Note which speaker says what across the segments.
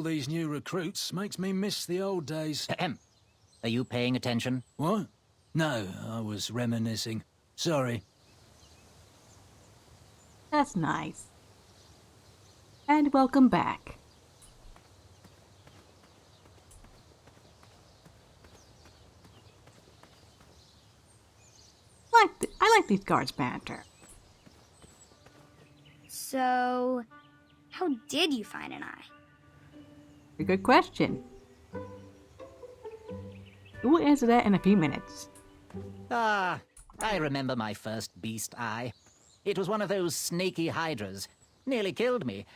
Speaker 1: these new recruits makes me miss the old days.
Speaker 2: Ahem. Are you paying attention?
Speaker 1: What? No, I was reminiscing. Sorry.
Speaker 3: That's nice. And welcome back. I like these guards' banter.
Speaker 4: So, how did you find an eye?
Speaker 3: A good question. We'll answer that in a few minutes.
Speaker 2: I remember my first beast eye. It was one of those snaky hydras. Nearly killed me.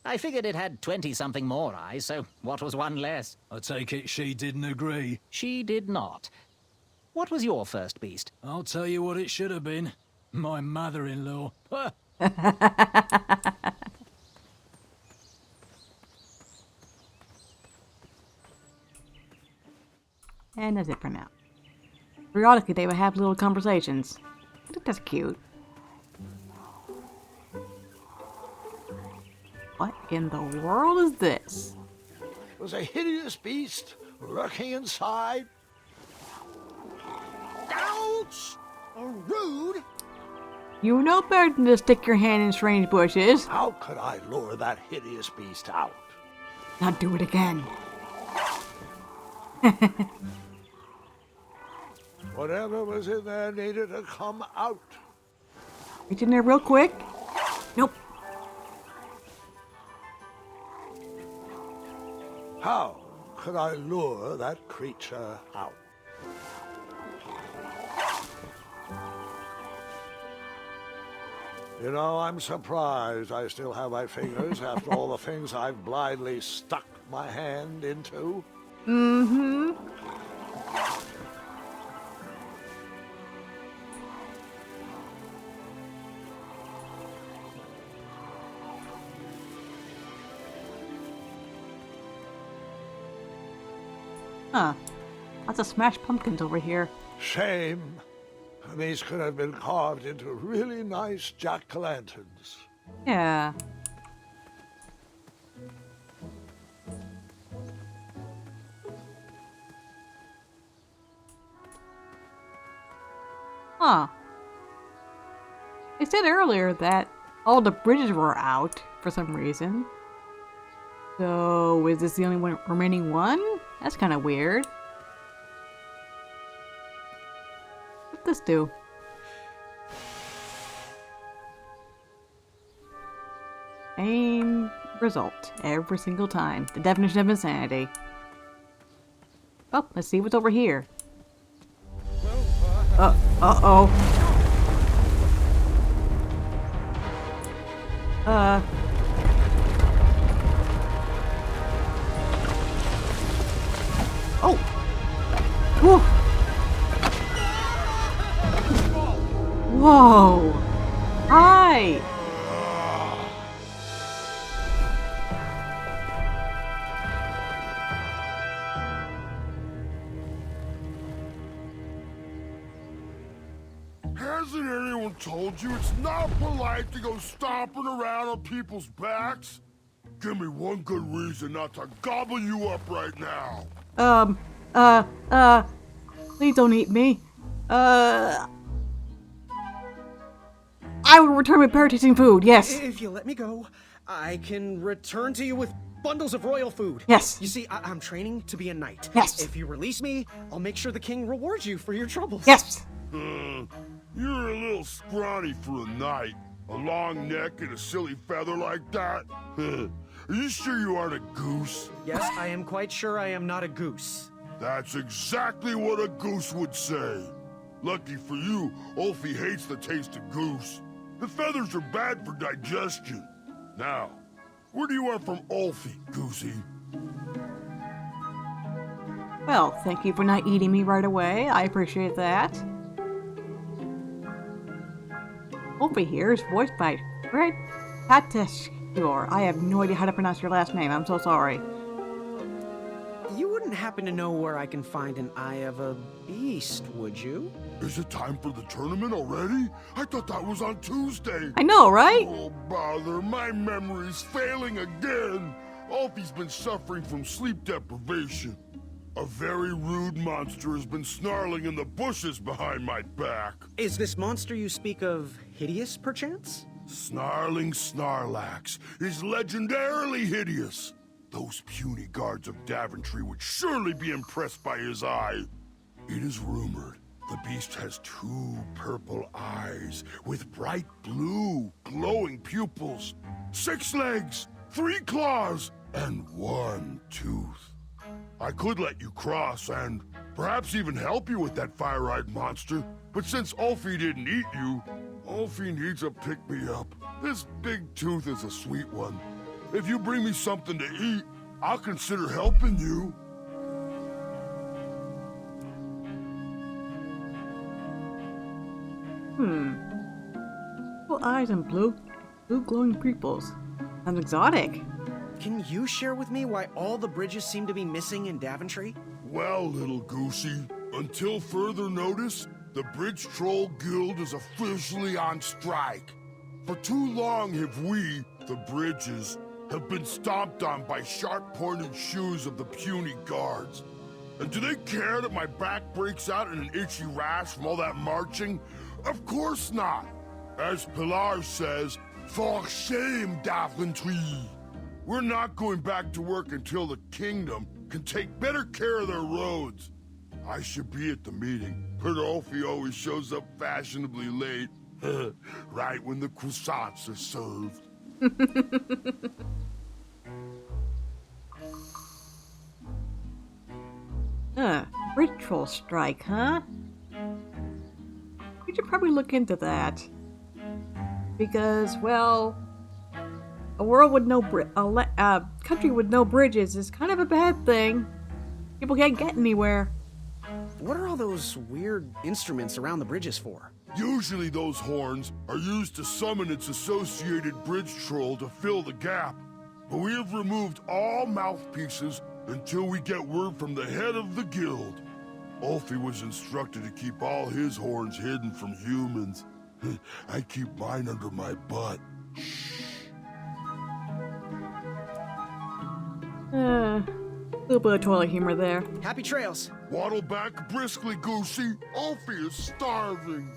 Speaker 2: I figured it had 20-something more eyes, so what was one less?
Speaker 1: I take it she didn't agree.
Speaker 2: She did not. What was your first beast?
Speaker 1: I'll tell you what it should have been. My mother-in-law.
Speaker 3: And that's it for now. Periodically, they would have little conversations. I think that's cute. What in the world is this?
Speaker 5: It was a hideous beast lurking inside. Ouch! Rude!
Speaker 3: You know better than to stick your hand in strange bushes.
Speaker 5: How could I lure that hideous beast out?
Speaker 3: Now do it again.
Speaker 5: Whatever was in there needed to come out.
Speaker 3: Reach in there real quick. Nope.
Speaker 5: How could I lure that creature out? You know, I'm surprised I still have my fingers after all the things I've blindly stuck my hand into.
Speaker 3: Mm-hmm. Huh. Lots of smashed pumpkins over here.
Speaker 5: Shame. These could have been carved into really nice jack-o'-lanterns.
Speaker 3: Yeah. Huh. They said earlier that all the bridges were out for some reason. So, is this the only one remaining one? That's kind of weird. What's this do? Same result every single time. The definition of insanity. Oh, let's see what's over here. Uh-oh. Oh! Whew. Whoa! Hi!
Speaker 6: Hasn't anyone told you it's not polite to go stomping around on people's backs? Give me one good reason not to gobble you up right now.
Speaker 3: Please don't eat me. I will return with parroting food, yes.
Speaker 7: If you let me go, I can return to you with bundles of royal food.
Speaker 3: Yes.
Speaker 7: You see, I'm training to be a knight.
Speaker 3: Yes.
Speaker 7: If you release me, I'll make sure the king rewards you for your troubles.
Speaker 3: Yes.
Speaker 6: You're a little scrawny for a knight. A long neck and a silly feather like that? Are you sure you aren't a goose?
Speaker 7: Yes, I am quite sure I am not a goose.
Speaker 6: That's exactly what a goose would say. Lucky for you, Ulfie hates the taste of goose. The feathers are bad for digestion. Now, where do you want from Ulfie, Goosey?
Speaker 3: Well, thank you for not eating me right away. I appreciate that. Over here is voiced by Fred Patashur. I have no idea how to pronounce your last name. I'm so sorry.
Speaker 7: You wouldn't happen to know where I can find an eye of a beast, would you?
Speaker 6: Is it time for the tournament already? I thought that was on Tuesday.
Speaker 3: I know, right?
Speaker 6: Oh, bother. My memory's failing again. Alfie's been suffering from sleep deprivation. A very rude monster has been snarling in the bushes behind my back.
Speaker 7: Is this monster you speak of hideous, perchance?
Speaker 6: Snarling Snarlax is legendarily hideous. Those puny guards of Daventry would surely be impressed by his eye. It is rumored the beast has 2 purple eyes with bright blue, glowing pupils, 6 legs, 3 claws, and 1 tooth. I could let you cross and perhaps even help you with that fire-eyed monster, but since Ulfie didn't eat you, Ulfie needs a pick-me-up. This big tooth is a sweet one. If you bring me something to eat, I'll consider helping you.
Speaker 3: Blue eyes and blue glowing pupils. Sounds exotic.
Speaker 7: Can you share with me why all the bridges seem to be missing in Daventry?
Speaker 6: Well, little goosey, until further notice, the Bridge Troll Guild is officially on strike. For too long have we, the bridges, have been stomped on by sharp-pointed shoes of the puny guards. And do they care that my back breaks out in an itchy rash from all that marching? Of course not. As Pilar says, for shame, Daventry. We're not going back to work until the kingdom can take better care of their roads. I should be at the meeting, but Ulfie always shows up fashionably late, right when the croissants are served.
Speaker 3: Bridge troll strike, huh? We should probably look into that. Because, well, a world with no country with no bridges is kind of a bad thing. People can't get anywhere.
Speaker 7: What are all those weird instruments around the bridges for?
Speaker 6: Usually those horns are used to summon its associated bridge troll to fill the gap. But we have removed all mouthpieces until we get word from the head of the guild. Ulfie was instructed to keep all his horns hidden from humans. I keep mine under my butt.
Speaker 3: Little bit of toilet humor there.
Speaker 7: Happy trails!
Speaker 6: Waddle back briskly, Goosey. Ulfie is starving.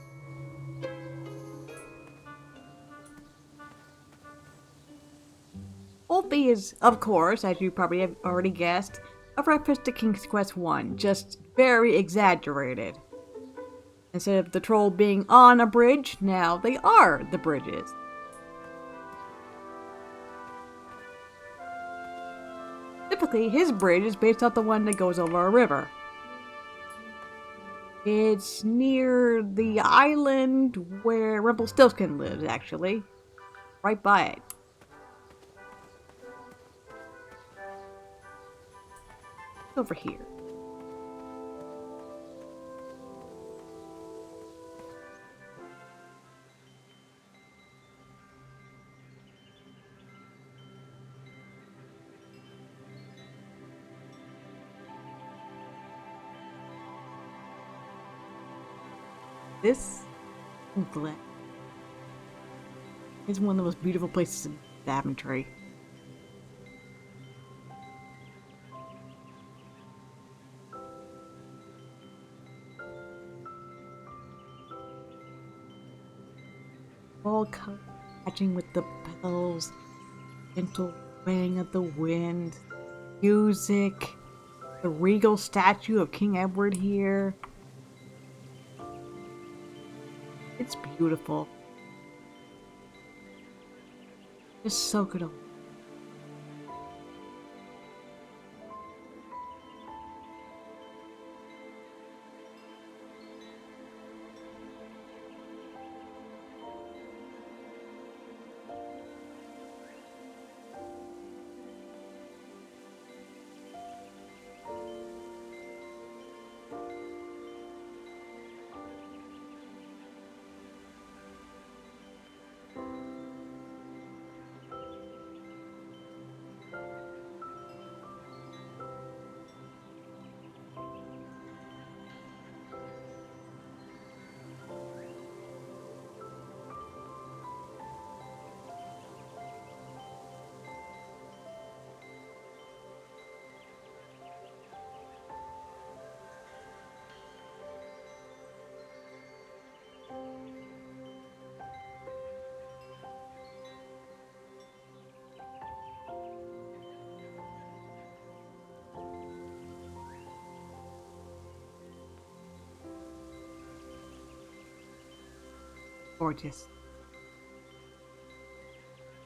Speaker 3: Ulfie is, of course, as you probably have already guessed, a reference to King's Quest I, just very exaggerated. Instead of the troll being on a bridge, now they are the bridges. Typically, his bridge is based off the one that goes over a river. It's near the island where Rumpelstiltskin lives, actually. Right by it. Over here. This glen is one of the most beautiful places in Daventry. All color matching with the bells, gentle swaying of the wind, music, the regal statue of King Edward here. It's beautiful. Just soak it all. Gorgeous.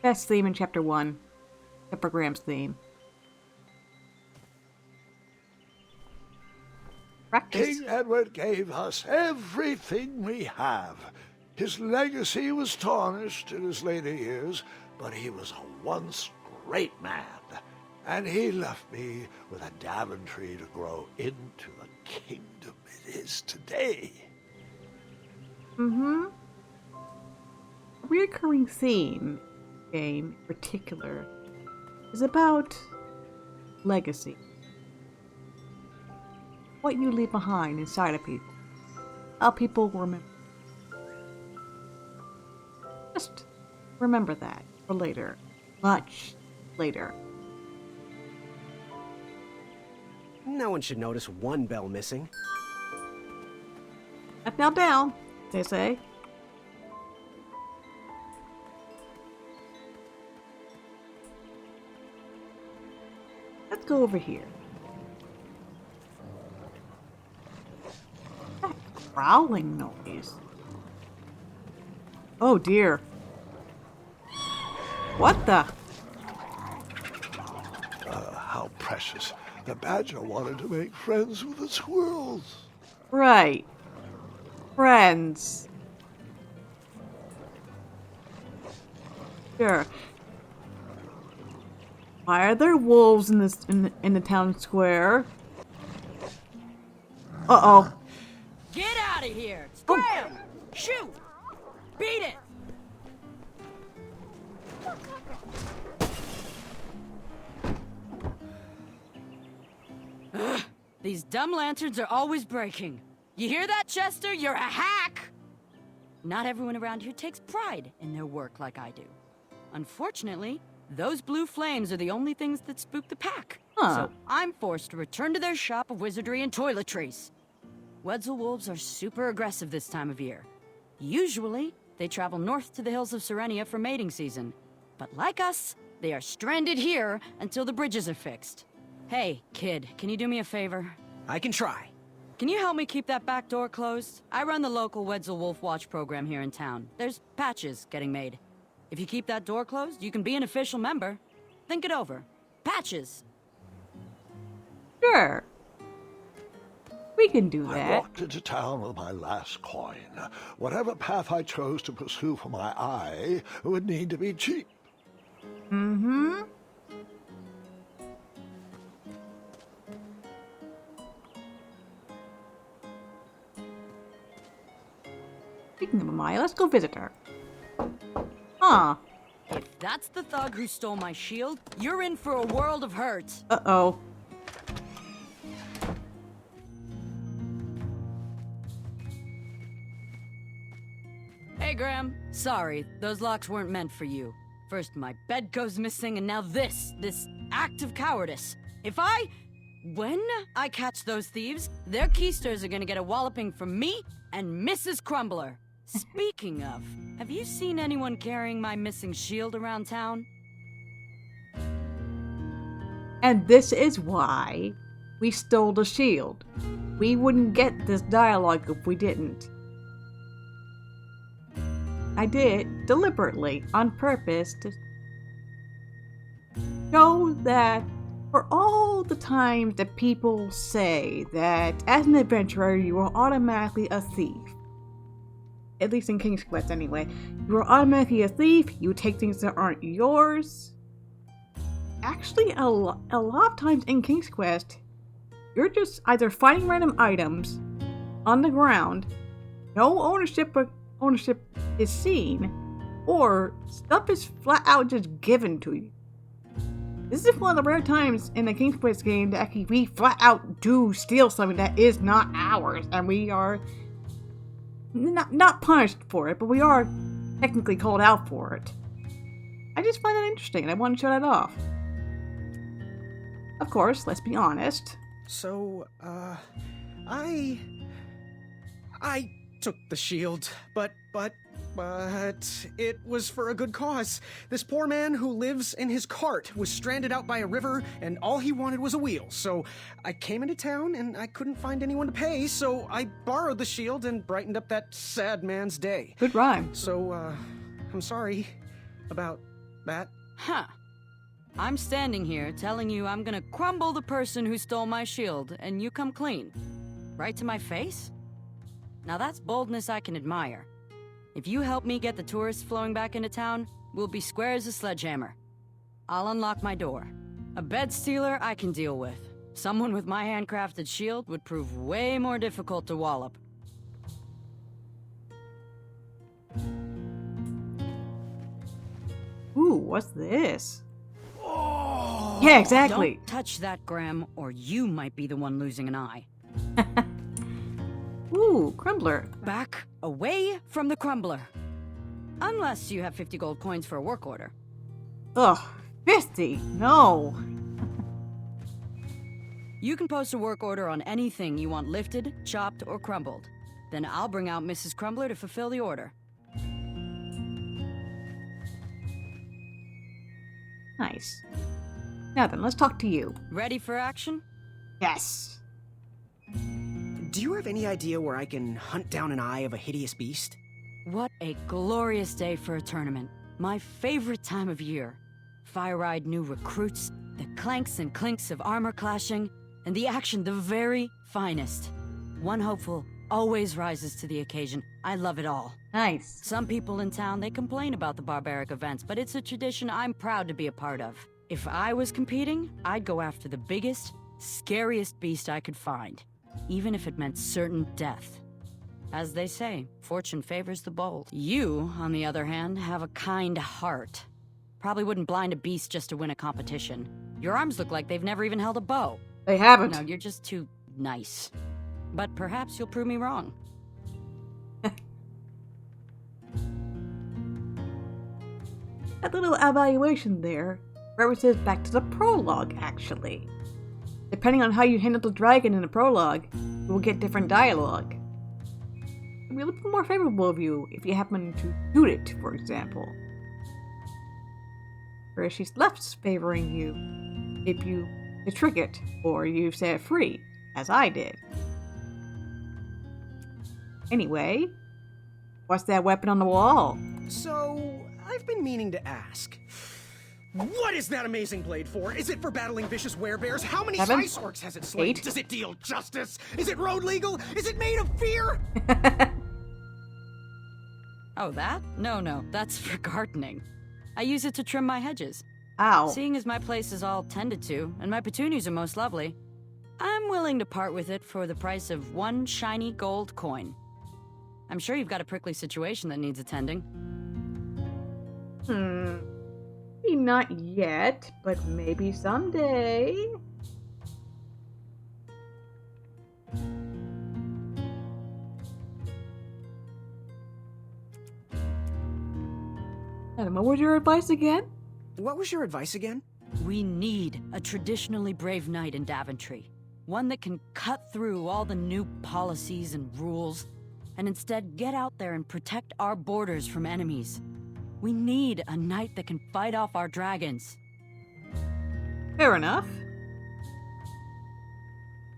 Speaker 3: Best theme in Chapter 1. Except for Graham's theme. Practice.
Speaker 5: King Edward gave us everything we have. His legacy was tarnished in his later years, but he was a once great man. And he left me with a Daventry to grow into the kingdom it is today.
Speaker 3: Mm-hmm. A recurring theme in the game in particular is about legacy. What you leave behind inside of people. How people remember. Just remember that for later. Much later.
Speaker 7: No one should notice one bell missing.
Speaker 3: Up, now, down, they say. Let's go over here. That growling noise. Oh dear. What the?
Speaker 5: How precious. The badger wanted to make friends with the squirrels.
Speaker 3: Right. Friends. Sure. Why are there wolves in this in the town square? Uh-oh.
Speaker 8: Get out of here! Scram! Shoot! Beat it! Ugh, these dumb lanterns are always breaking. You hear that, Chester? You're a hack! Not everyone around here takes pride in their work like I do. Unfortunately, those blue flames are the only things that spook the pack.
Speaker 3: Huh.
Speaker 8: So I'm forced to return to their shop of wizardry and toiletries. Wetzel wolves are super aggressive this time of year. Usually, they travel north to the hills of Serenia for mating season. But like us, they are stranded here until the bridges are fixed. Hey, kid, can you do me a favor?
Speaker 7: I can try.
Speaker 8: Can you help me keep that back door closed? I run the local Wetzel Wolf Watch program here in town. There's patches getting made. If you keep that door closed, you can be an official member. Think it over. Patches.
Speaker 3: Sure. We can do
Speaker 5: I
Speaker 3: that.
Speaker 5: walked into town with my last coin. Whatever path I chose to pursue for my eye would need to be cheap.
Speaker 3: Mm-hmm. Speaking of Amaya, let's go visit her. Huh.
Speaker 8: If that's the thug who stole my shield, you're in for a world of hurt.
Speaker 3: Uh-oh.
Speaker 8: Hey, Graham. Sorry, those locks weren't meant for you. First my bed goes missing, and now this act of cowardice. When I catch those thieves, their keysters are gonna get a walloping from me and Mrs. Crumbler. Speaking of, have you seen anyone carrying my missing shield around town?
Speaker 3: And this is why we stole the shield. We wouldn't get this dialogue if we didn't. I did, deliberately, on purpose, to show that for all the times that people say that as an adventurer you are automatically a thief, at least in King's Quest anyway, you are automatically a thief, you take things that aren't yours. Actually, a lot of times in King's Quest, you're just either finding random items on the ground, no ownership is seen, or stuff is flat out just given to you. This is one of the rare times in the King's Quest game that actually we flat out do steal something that is not ours, and we are not punished for it, but we are technically called out for it. I just find that interesting, and I want to show that off. Of course, let's be honest.
Speaker 7: So, I took the shield, but but it was for a good cause. This poor man who lives in his cart was stranded out by a river, and all he wanted was a wheel. So I came into town, and I couldn't find anyone to pay, so I borrowed the shield and brightened up that sad man's day.
Speaker 3: Good rhyme.
Speaker 7: So, I'm sorry about that.
Speaker 8: Huh. I'm standing here telling you I'm gonna crumble the person who stole my shield, and you come clean. Right to my face? Now that's boldness I can admire. If you help me get the tourists flowing back into town, we'll be square as a sledgehammer. I'll unlock my door. A bed stealer I can deal with. Someone with my handcrafted shield would prove way more difficult to wallop.
Speaker 3: Ooh, what's this? Yeah, exactly.
Speaker 8: Don't touch that, Graham, or you might be the one losing an eye.
Speaker 3: Ooh, Crumbler.
Speaker 8: Back away from the crumbler. Unless you have 50 gold coins for a work order.
Speaker 3: Ugh, 50? No.
Speaker 8: You can post a work order on anything you want lifted, chopped, or crumbled. Then I'll bring out Mrs. Crumbler to fulfill the order.
Speaker 3: Nice. Now then, let's talk to you.
Speaker 8: Ready for action?
Speaker 3: Yes.
Speaker 7: Do you have any idea where I can hunt down an eye of a hideous beast?
Speaker 8: What a glorious day for a tournament. My favorite time of year. Fire-eyed new recruits, the clanks and clinks of armor clashing, and the action the very finest. One hopeful always rises to the occasion. I love it all.
Speaker 3: Nice.
Speaker 8: Some people in town, they complain about the barbaric events, but it's a tradition I'm proud to be a part of. If I was competing, I'd go after the biggest, scariest beast I could find, even if it meant certain death. As they say, fortune favors the bold. You, on the other hand, have a kind heart. Probably wouldn't blind a beast just to win a competition. Your arms look like they've never even held a bow.
Speaker 3: They haven't.
Speaker 8: No, you're just too nice. But perhaps you'll prove me wrong.
Speaker 3: A little evaluation there references back to the prologue, actually. Depending on how you handle the dragon in the prologue, you will get different dialogue. It'll be a little more favorable of you if you happen to shoot it, for example. Whereas she's less favoring you if you trick it, or you set it free, as I did. Anyway, what's that weapon on the wall?
Speaker 7: So, I've been meaning to ask. What is that amazing blade for? Is it for battling vicious werebears? How many
Speaker 3: 7?
Speaker 7: ice orcs has it slain?
Speaker 3: 8?
Speaker 7: Does it deal justice? Is it road legal? Is it made of fear?
Speaker 8: Oh, that? No, that's for gardening. I use it to trim my hedges.
Speaker 3: Ow.
Speaker 8: Seeing as my place is all tended to, and my petunias are most lovely, I'm willing to part with it for the price of 1 shiny gold coin. I'm sure you've got a prickly situation that needs attending.
Speaker 3: Maybe not yet, but maybe someday. Adam, what was your advice again?
Speaker 7: What was your advice again?
Speaker 8: We need a traditionally brave knight in Daventry. One that can cut through all the new policies and rules, and instead get out there and protect our borders from enemies. We need a knight that can fight off our dragons.
Speaker 3: Fair enough.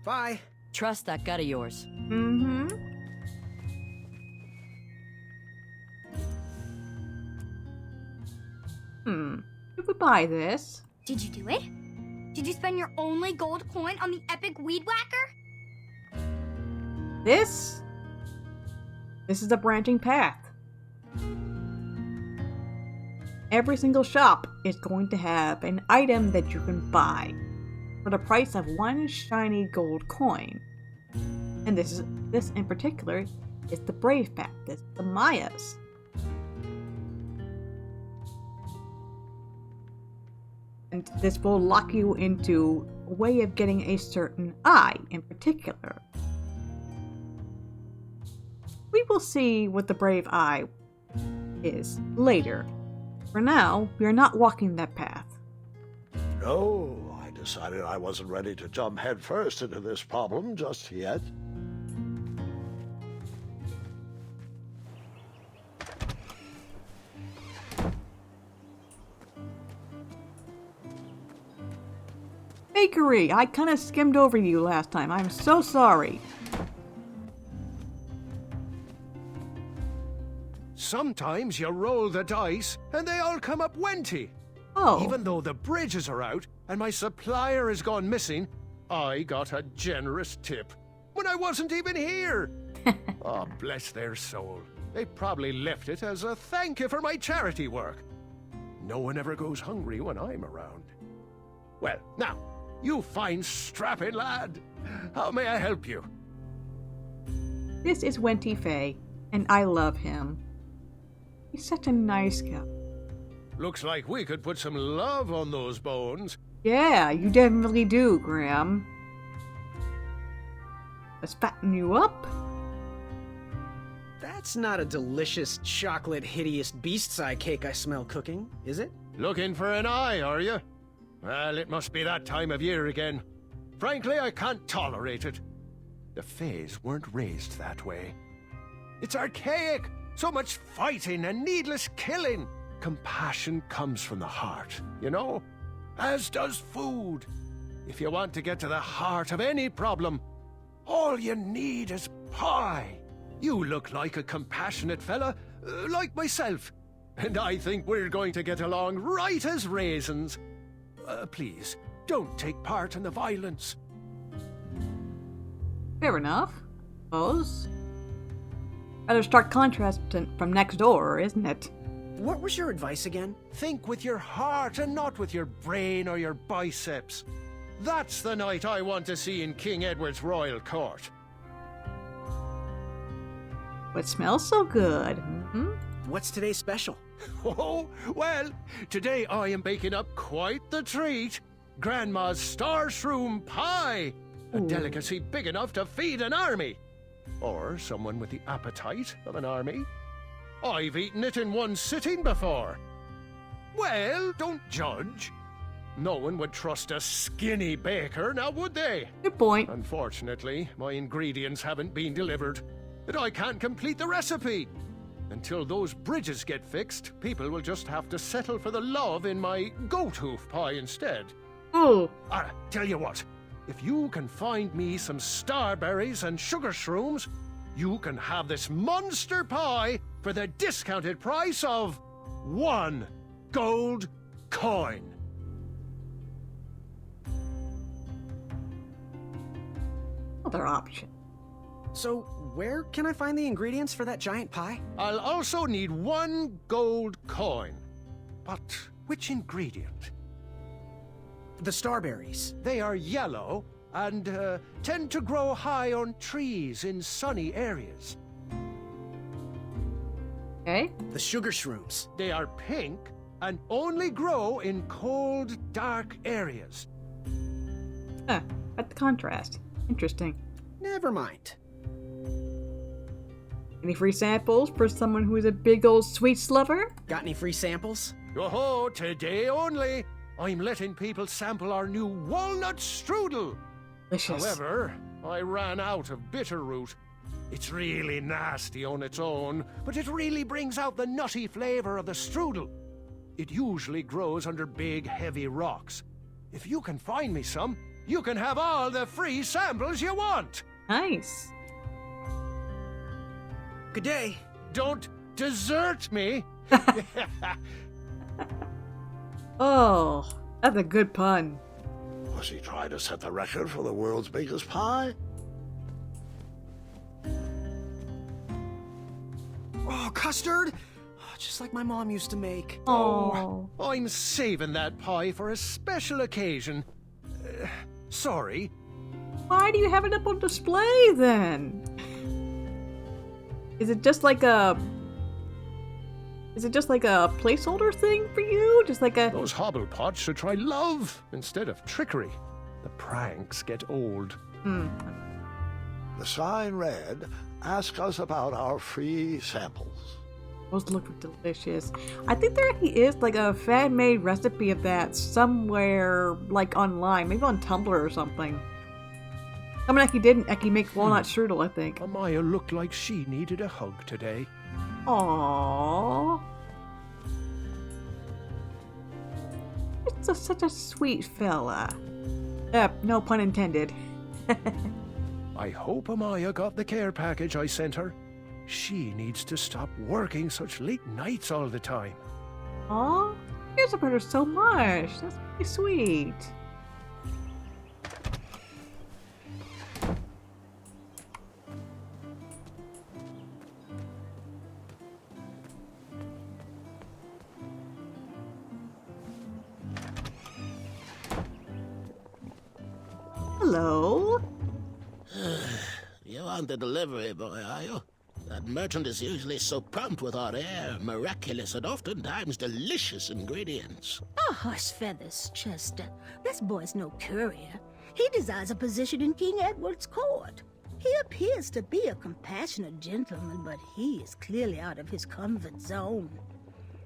Speaker 7: Bye.
Speaker 8: Trust that gut of yours.
Speaker 3: Mm-hmm. If we buy this...
Speaker 4: Did you do it? Did you spend your only gold coin on the epic weed whacker?
Speaker 3: This is a branching path. Every single shop is going to have an item that you can buy for the price of 1 shiny gold coin. And this in particular is the Brave Path. This is the Mayas. And this will lock you into a way of getting a certain eye in particular. We will see what the Brave Eye is later. For now, we are not walking that path.
Speaker 5: No, I decided I wasn't ready to jump headfirst into this problem just yet.
Speaker 3: bakery. I kind of skimmed over you last time. I'm so sorry.
Speaker 9: Sometimes you roll the dice and they all come up wenty.
Speaker 3: Oh.
Speaker 9: Even though the bridges are out and my supplier has gone missing, I got a generous tip when I wasn't even here. Oh, bless their soul. They probably left it as a thank you for my charity work. No one ever goes hungry when I'm around. Well, now, you fine strapping lad. How may I help you?
Speaker 3: This is Wenty Fay, and I love him. He's such a nice guy.
Speaker 9: Looks like we could put some love on those bones.
Speaker 3: Yeah, you definitely do, Graham. Let's fatten you up.
Speaker 7: That's not a delicious, chocolate, hideous beast's eye cake I smell cooking, is it?
Speaker 9: Looking for an eye, are you? Well, it must be that time of year again. Frankly, I can't tolerate it. The Fays weren't raised that way. It's archaic. So much fighting and needless killing. Compassion comes from the heart, you know? As does food. If you want to get to the heart of any problem, all you need is pie. You look like a compassionate fella, like myself. And I think we're going to get along right as raisins. Please, don't take part in the violence.
Speaker 3: Fair enough, I suppose. Rather stark contrast from next door, isn't it?
Speaker 7: What was your advice again?
Speaker 9: Think with your heart and not with your brain or your biceps. That's the night I want to see in King Edward's royal court.
Speaker 3: What smells so good?
Speaker 7: What's today's special?
Speaker 9: Oh, well, today I am baking up quite the treat. Grandma's star shroom pie. A delicacy big enough to feed an army. Or someone with the appetite of an army. I've eaten it in one sitting before. Well, don't judge. No one would trust a skinny baker, now would they?
Speaker 3: Good point.
Speaker 9: Unfortunately, my ingredients haven't been delivered, and I can't complete the recipe. Until those bridges get fixed, people will just have to settle for the love in my goat hoof pie instead.
Speaker 3: Oh.
Speaker 9: Tell you what, if you can find me some starberries and sugar shrooms, you can have this monster pie for the discounted price of 1 gold coin.
Speaker 3: Other option.
Speaker 7: So, where can I find the ingredients for that giant pie?
Speaker 9: I'll also need 1 gold coin. But which ingredient?
Speaker 7: The starberries.
Speaker 9: They are yellow and tend to grow high on trees in sunny areas.
Speaker 3: Okay.
Speaker 7: The sugar shrooms.
Speaker 9: They are pink and only grow in cold, dark areas.
Speaker 3: At the contrast. Interesting.
Speaker 7: Never mind.
Speaker 3: Any free samples for someone who is a big old sweets lover?
Speaker 7: Got any free samples?
Speaker 9: Oh, today only. I'm letting people sample our new walnut strudel.
Speaker 3: Delicious.
Speaker 9: However, I ran out of bitterroot. It's really nasty on its own, but it really brings out the nutty flavor of the strudel. It usually grows under big, heavy rocks. If you can find me some, you can have all the free samples you want.
Speaker 3: Nice.
Speaker 7: Good day.
Speaker 9: Don't desert me.
Speaker 3: Oh, that's a good pun.
Speaker 5: Was he trying to set the record for the world's biggest pie?
Speaker 7: Oh, custard! Oh, just like my mom used to make.
Speaker 3: Oh.
Speaker 9: I'm saving that pie for a special occasion. Sorry.
Speaker 3: Why do you have it up on display then? Is it just like a placeholder thing for you? Just like a...
Speaker 9: Those hobblepots should try love instead of trickery. The pranks get old.
Speaker 5: The sign read, "Ask us about our free samples."
Speaker 3: Those look delicious. I think there actually is like a fan-made recipe of that somewhere, like online, maybe on Tumblr or something. Someone actually did make walnut strudel, I think.
Speaker 9: Amaya looked like she needed a hug today.
Speaker 3: Aww. It's such a sweet fella. No pun intended.
Speaker 9: I hope Amaya got the care package I sent her. She needs to stop working such late nights all the time.
Speaker 3: Aw, here's about her so much. That's really sweet. Hello?
Speaker 10: You aren't the delivery boy, are you? That merchant is usually so prompt with our air, miraculous, and oftentimes delicious ingredients.
Speaker 11: Oh, hush feathers, Chester. This boy's no courier. He desires a position in King Edward's court. He appears to be a compassionate gentleman, but he is clearly out of his comfort zone.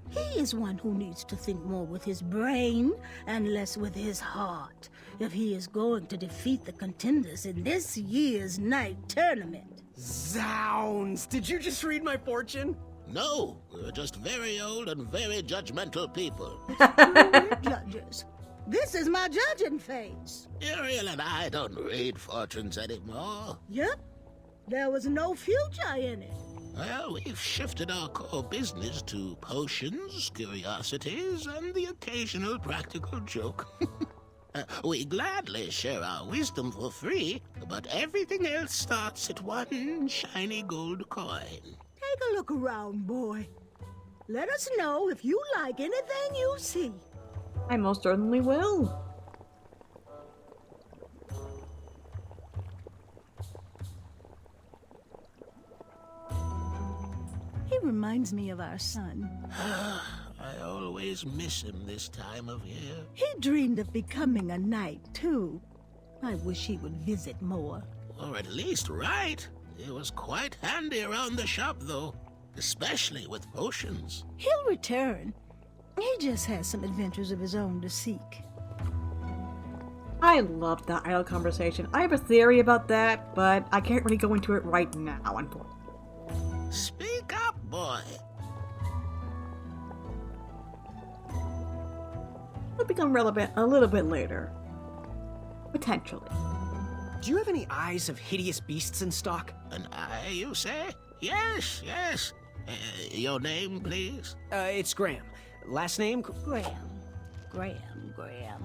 Speaker 11: He is one who needs to think more with his brain and less with his heart if he is going to defeat the contenders in this year's night tournament.
Speaker 7: Zounds! Did you just read my fortune?
Speaker 10: No, we're just very old and very judgmental people.
Speaker 11: We're judges. This is my judging phase.
Speaker 10: Ariel and I don't read fortunes anymore.
Speaker 11: Yep. There was no future in it.
Speaker 10: Well, we've shifted our core business to potions, curiosities, and the occasional practical joke. We gladly share our wisdom for free, but everything else starts at one shiny gold coin.
Speaker 11: Take a look around, boy. Let us know if you like anything you see.
Speaker 3: I most certainly will.
Speaker 11: He reminds me of our son.
Speaker 10: I always miss him this time of year.
Speaker 11: He dreamed of becoming a knight, too. I wish he would visit more.
Speaker 10: Or at least write. He was quite handy around the shop, though. Especially with potions.
Speaker 11: He'll return. He just has some adventures of his own to seek.
Speaker 3: I love that idle conversation. I have a theory about that, but I can't really go into it right now, unfortunately.
Speaker 10: Speak up, boy.
Speaker 3: It'll become relevant a little bit later. Potentially.
Speaker 7: Do you have any eyes of hideous beasts in stock?
Speaker 10: An eye, you say? Yes, yes. Your name, please?
Speaker 7: It's Graham. Last name?
Speaker 11: Graham,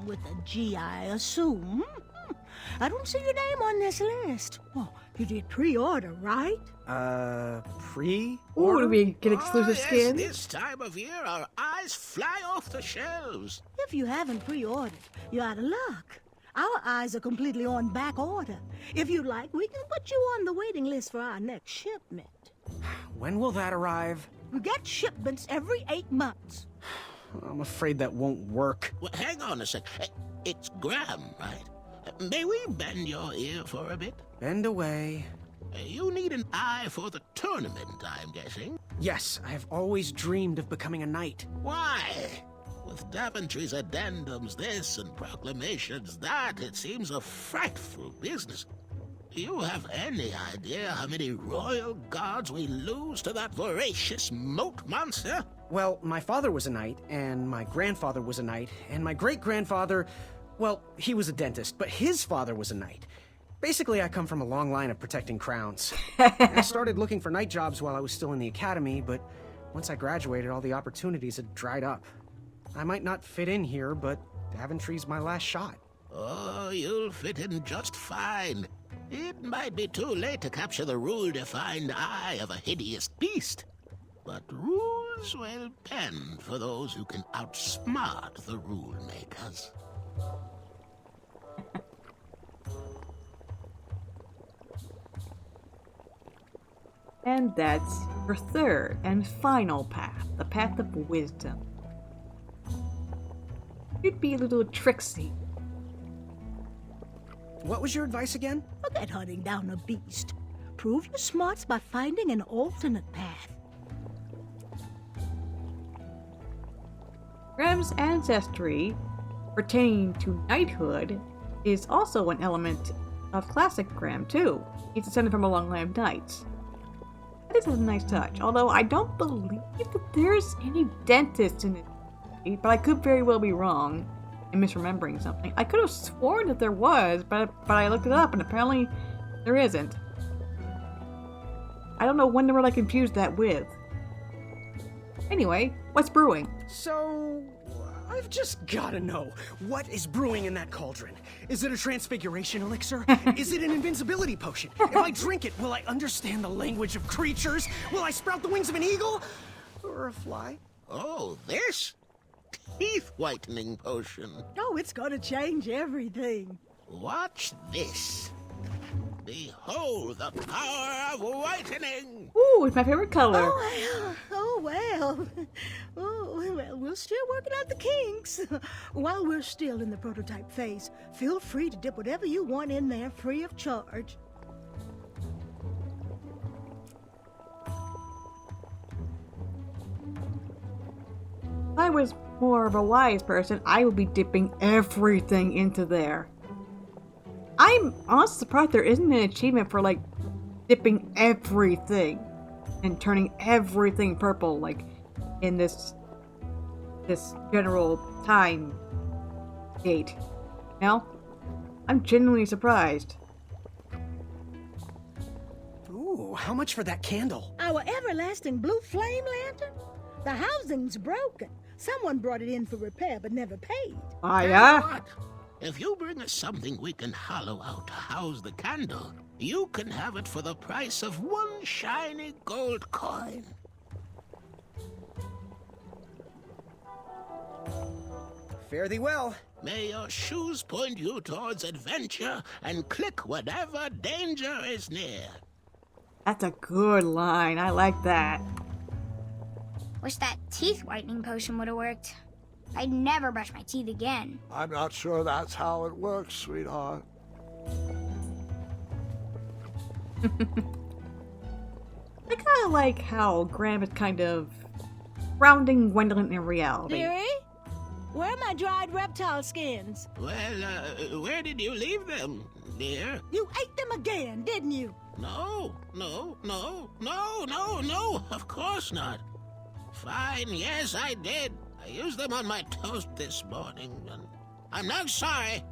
Speaker 11: with a G, I assume. I don't see your name on this list. Well, you did pre-order, right?
Speaker 7: Pre?
Speaker 3: Ooh, do we get exclusive
Speaker 10: yes,
Speaker 3: skins?
Speaker 10: This time of year, our eyes fly off the shelves.
Speaker 11: If you haven't pre-ordered, you're out of luck. Our eyes are completely on back order. If you'd like, we can put you on the waiting list for our next shipment.
Speaker 7: When will that arrive?
Speaker 11: We get shipments every 8 months.
Speaker 7: I'm afraid that won't work.
Speaker 10: Well, hang on a sec. It's Graham, right? May we bend your ear for a bit?
Speaker 7: Bend away.
Speaker 10: You need an eye for the tournament, I'm guessing.
Speaker 7: Yes, I have always dreamed of becoming a knight.
Speaker 10: Why? With Daventry's addendums this and proclamations that, it seems a frightful business. Do you have any idea how many royal guards we lose to that voracious moat monster?
Speaker 7: Well, my father was a knight, and my grandfather was a knight, and my great-grandfather, well, he was a dentist, but his father was a knight. Basically, I come from a long line of protecting crowns. I started looking for knight jobs while I was still in the academy, but once I graduated, all the opportunities had dried up. I might not fit in here, but Daventry's my last shot.
Speaker 10: Oh, you'll fit in just fine. It might be too late to capture the rule-defined eye of a hideous beast. But rules will bend for those who can outsmart the rule-makers.
Speaker 3: And that's your third and final path, the path of wisdom. You'd be a little tricksy.
Speaker 7: What was your advice again?
Speaker 11: Forget hunting down a beast. Prove your smarts by finding an alternate path.
Speaker 3: Graham's ancestry pertaining to knighthood is also an element of classic Graham, too. He's descended from a long line of knights. That is a nice touch, although I don't believe that there's any dentists in it, but I could very well be wrong. I'm misremembering something. I could have sworn that there was, but I looked it up and apparently there isn't. I don't know when the word I confused that with. Anyway, what's brewing?
Speaker 7: So, I've just gotta know, what is brewing in that cauldron? Is it a transfiguration elixir? Is it an invincibility potion? If I drink it, will I understand the language of creatures? Will I sprout the wings of an eagle? Or a fly?
Speaker 10: Oh, this? Teeth whitening potion.
Speaker 11: Oh, it's gonna change everything.
Speaker 10: Watch this. Behold the power of whitening!
Speaker 3: Ooh, it's my favorite color.
Speaker 11: Oh, well. Oh, well, we're still working out the kinks. While we're still in the prototype phase, feel free to dip whatever you want in there free of charge.
Speaker 3: If I was more of a wise person, I would be dipping everything into there. I'm honestly surprised there isn't an achievement for, like, dipping everything and turning everything purple, like, in this general time gate. No? I'm genuinely surprised.
Speaker 7: Ooh, how much for that candle?
Speaker 11: Our everlasting blue flame lantern? The housing's broken. Someone brought it in for repair but never paid.
Speaker 3: Ah, yeah?
Speaker 10: What? If you bring us something we can hollow out to house the candle, you can have it for the price of one shiny gold coin.
Speaker 7: Fare thee well.
Speaker 10: May your shoes point you towards adventure and click whatever danger is near.
Speaker 3: That's a good line. I like that.
Speaker 4: Wish that teeth whitening potion would have worked. I'd never brush my teeth again.
Speaker 5: I'm not sure that's how it works, sweetheart.
Speaker 3: I kind of like how Graham is kind of grounding Gwendolyn in reality.
Speaker 11: Dearie? Where are my dried reptile skins?
Speaker 10: Well, where did you leave them, dear?
Speaker 11: You ate them again, didn't you?
Speaker 10: No, of course not. Fine, yes, I did. I used them on my toast this morning, and I'm not sorry.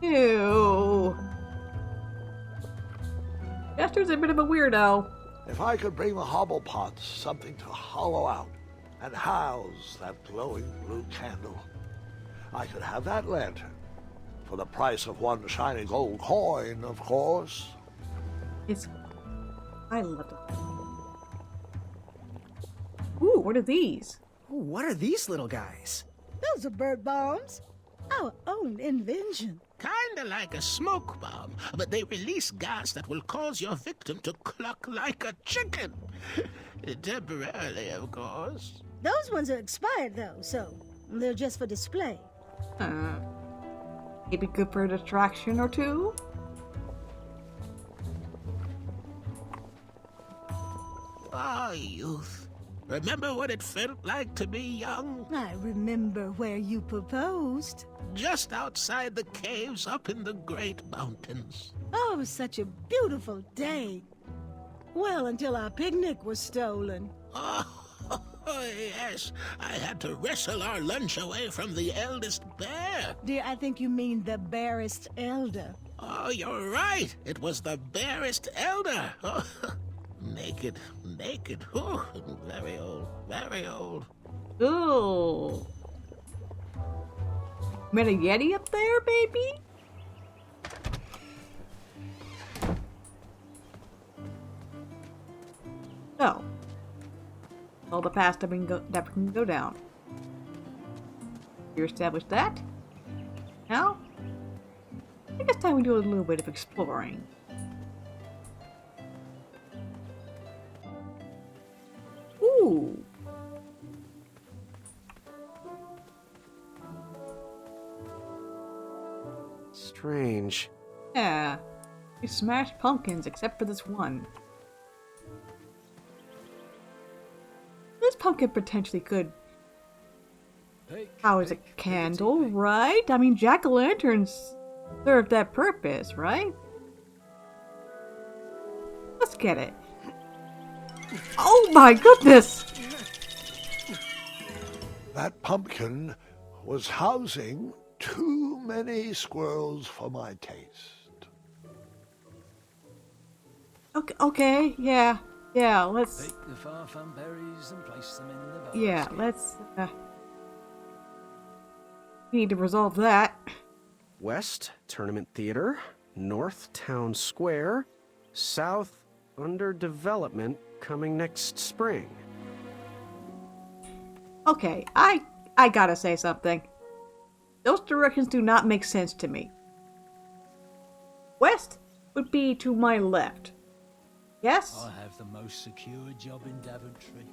Speaker 3: Ew. Jester's a bit of a weirdo.
Speaker 5: If I could bring the Hobblepots something to hollow out and house that glowing blue candle, I could have that lantern for the price of one shiny gold coin, of course.
Speaker 3: I love it. Ooh, what are these?
Speaker 7: Ooh, what are these little guys?
Speaker 11: Those are bird bombs. Our own invention.
Speaker 10: Kinda like a smoke bomb, but they release gas that will cause your victim to cluck like a chicken. Temporarily, of course.
Speaker 11: Those ones are expired, though, so they're just for display.
Speaker 3: Maybe good for a distraction or two?
Speaker 10: Ah, youth. Remember what it felt like to be young?
Speaker 11: I remember where you proposed.
Speaker 10: Just outside the caves up in the Great Mountains.
Speaker 11: Oh, such a beautiful day. Well, until our picnic was stolen.
Speaker 10: Oh, yes. I had to wrestle our lunch away from the eldest bear.
Speaker 11: Dear, I think you mean the barest elder.
Speaker 10: Oh, you're right. It was the barest elder. Oh, naked. Oh, very old.
Speaker 3: Ooh. Met a Yeti up there, baby? So, all the past that can go down. You established that. Now, I think it's time we do a little bit of exploring. Ooh.
Speaker 7: Strange.
Speaker 3: Yeah. We smashed pumpkins except for this one. This pumpkin potentially could house a candle, right? I mean, jack-o'-lanterns serve that purpose, right? Let's get it. Oh my goodness!
Speaker 5: That pumpkin was housing too many squirrels for my taste.
Speaker 3: Okay, yeah, let's...
Speaker 1: Take the far-flung berries and place them in the basket.
Speaker 3: Yeah, let's, we need to resolve that.
Speaker 7: West, Tournament Theater. North, Town Square. South, under development, coming next spring.
Speaker 3: Okay, I gotta say something. Those directions do not make sense to me. West would be to my left. Yes?
Speaker 1: I have the most secure job in Daventry.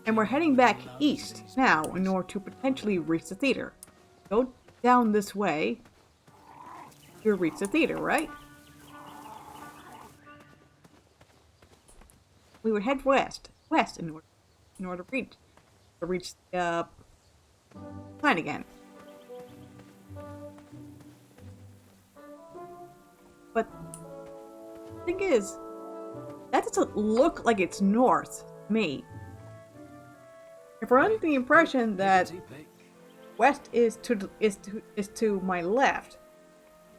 Speaker 3: And we're heading back east now in order to potentially reach the theater. Go down this way. You'll reach the theater, right? We would head west in order to reach the planet again. But the thing is, that doesn't look like it's north to me. If we're under the impression that west is to my left,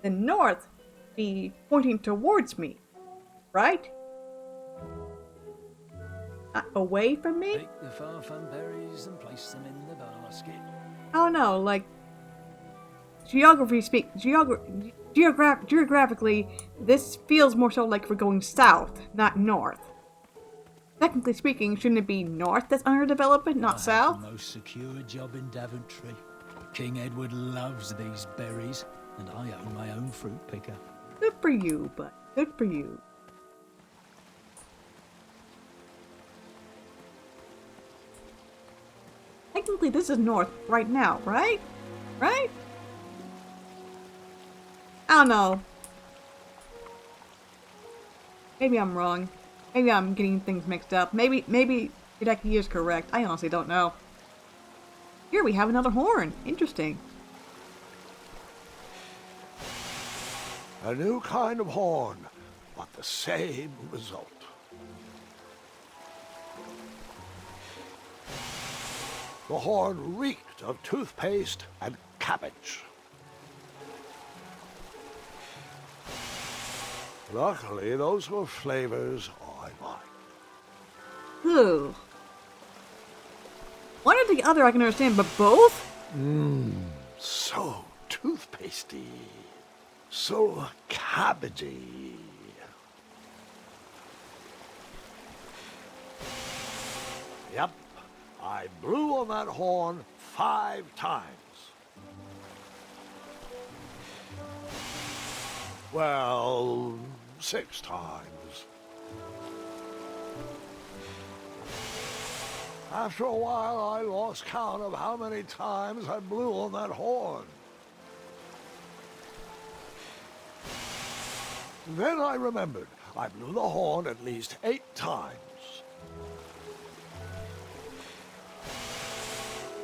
Speaker 3: then north be pointing towards me, right? Away from me?
Speaker 1: Take the far-flung berries and place them in the basket.
Speaker 3: I don't know, like geographically, this feels more so like we're going south, not north. Technically speaking, shouldn't it be north that's under development, not south?
Speaker 1: I have the most secure job in Daventry. King Edward loves these berries, and I own my own fruit picker.
Speaker 3: Good for you, bud. Good for you. Technically, this is north right now, right? Right? I don't know. Maybe I'm wrong. Maybe I'm getting things mixed up. Maybe Hideki is correct. I honestly don't know. Here we have another horn. Interesting.
Speaker 5: A new kind of horn, but the same result. The horn reeked of toothpaste and cabbage. Luckily, those were flavors I liked.
Speaker 3: Ooh. One or the other I can understand, but both?
Speaker 5: So toothpastey. So cabbagey. Yep, I blew on that horn 5 times. Well, 6 times. After a while, I lost count of how many times I blew on that horn. Then I remembered I blew the horn at least 8 times.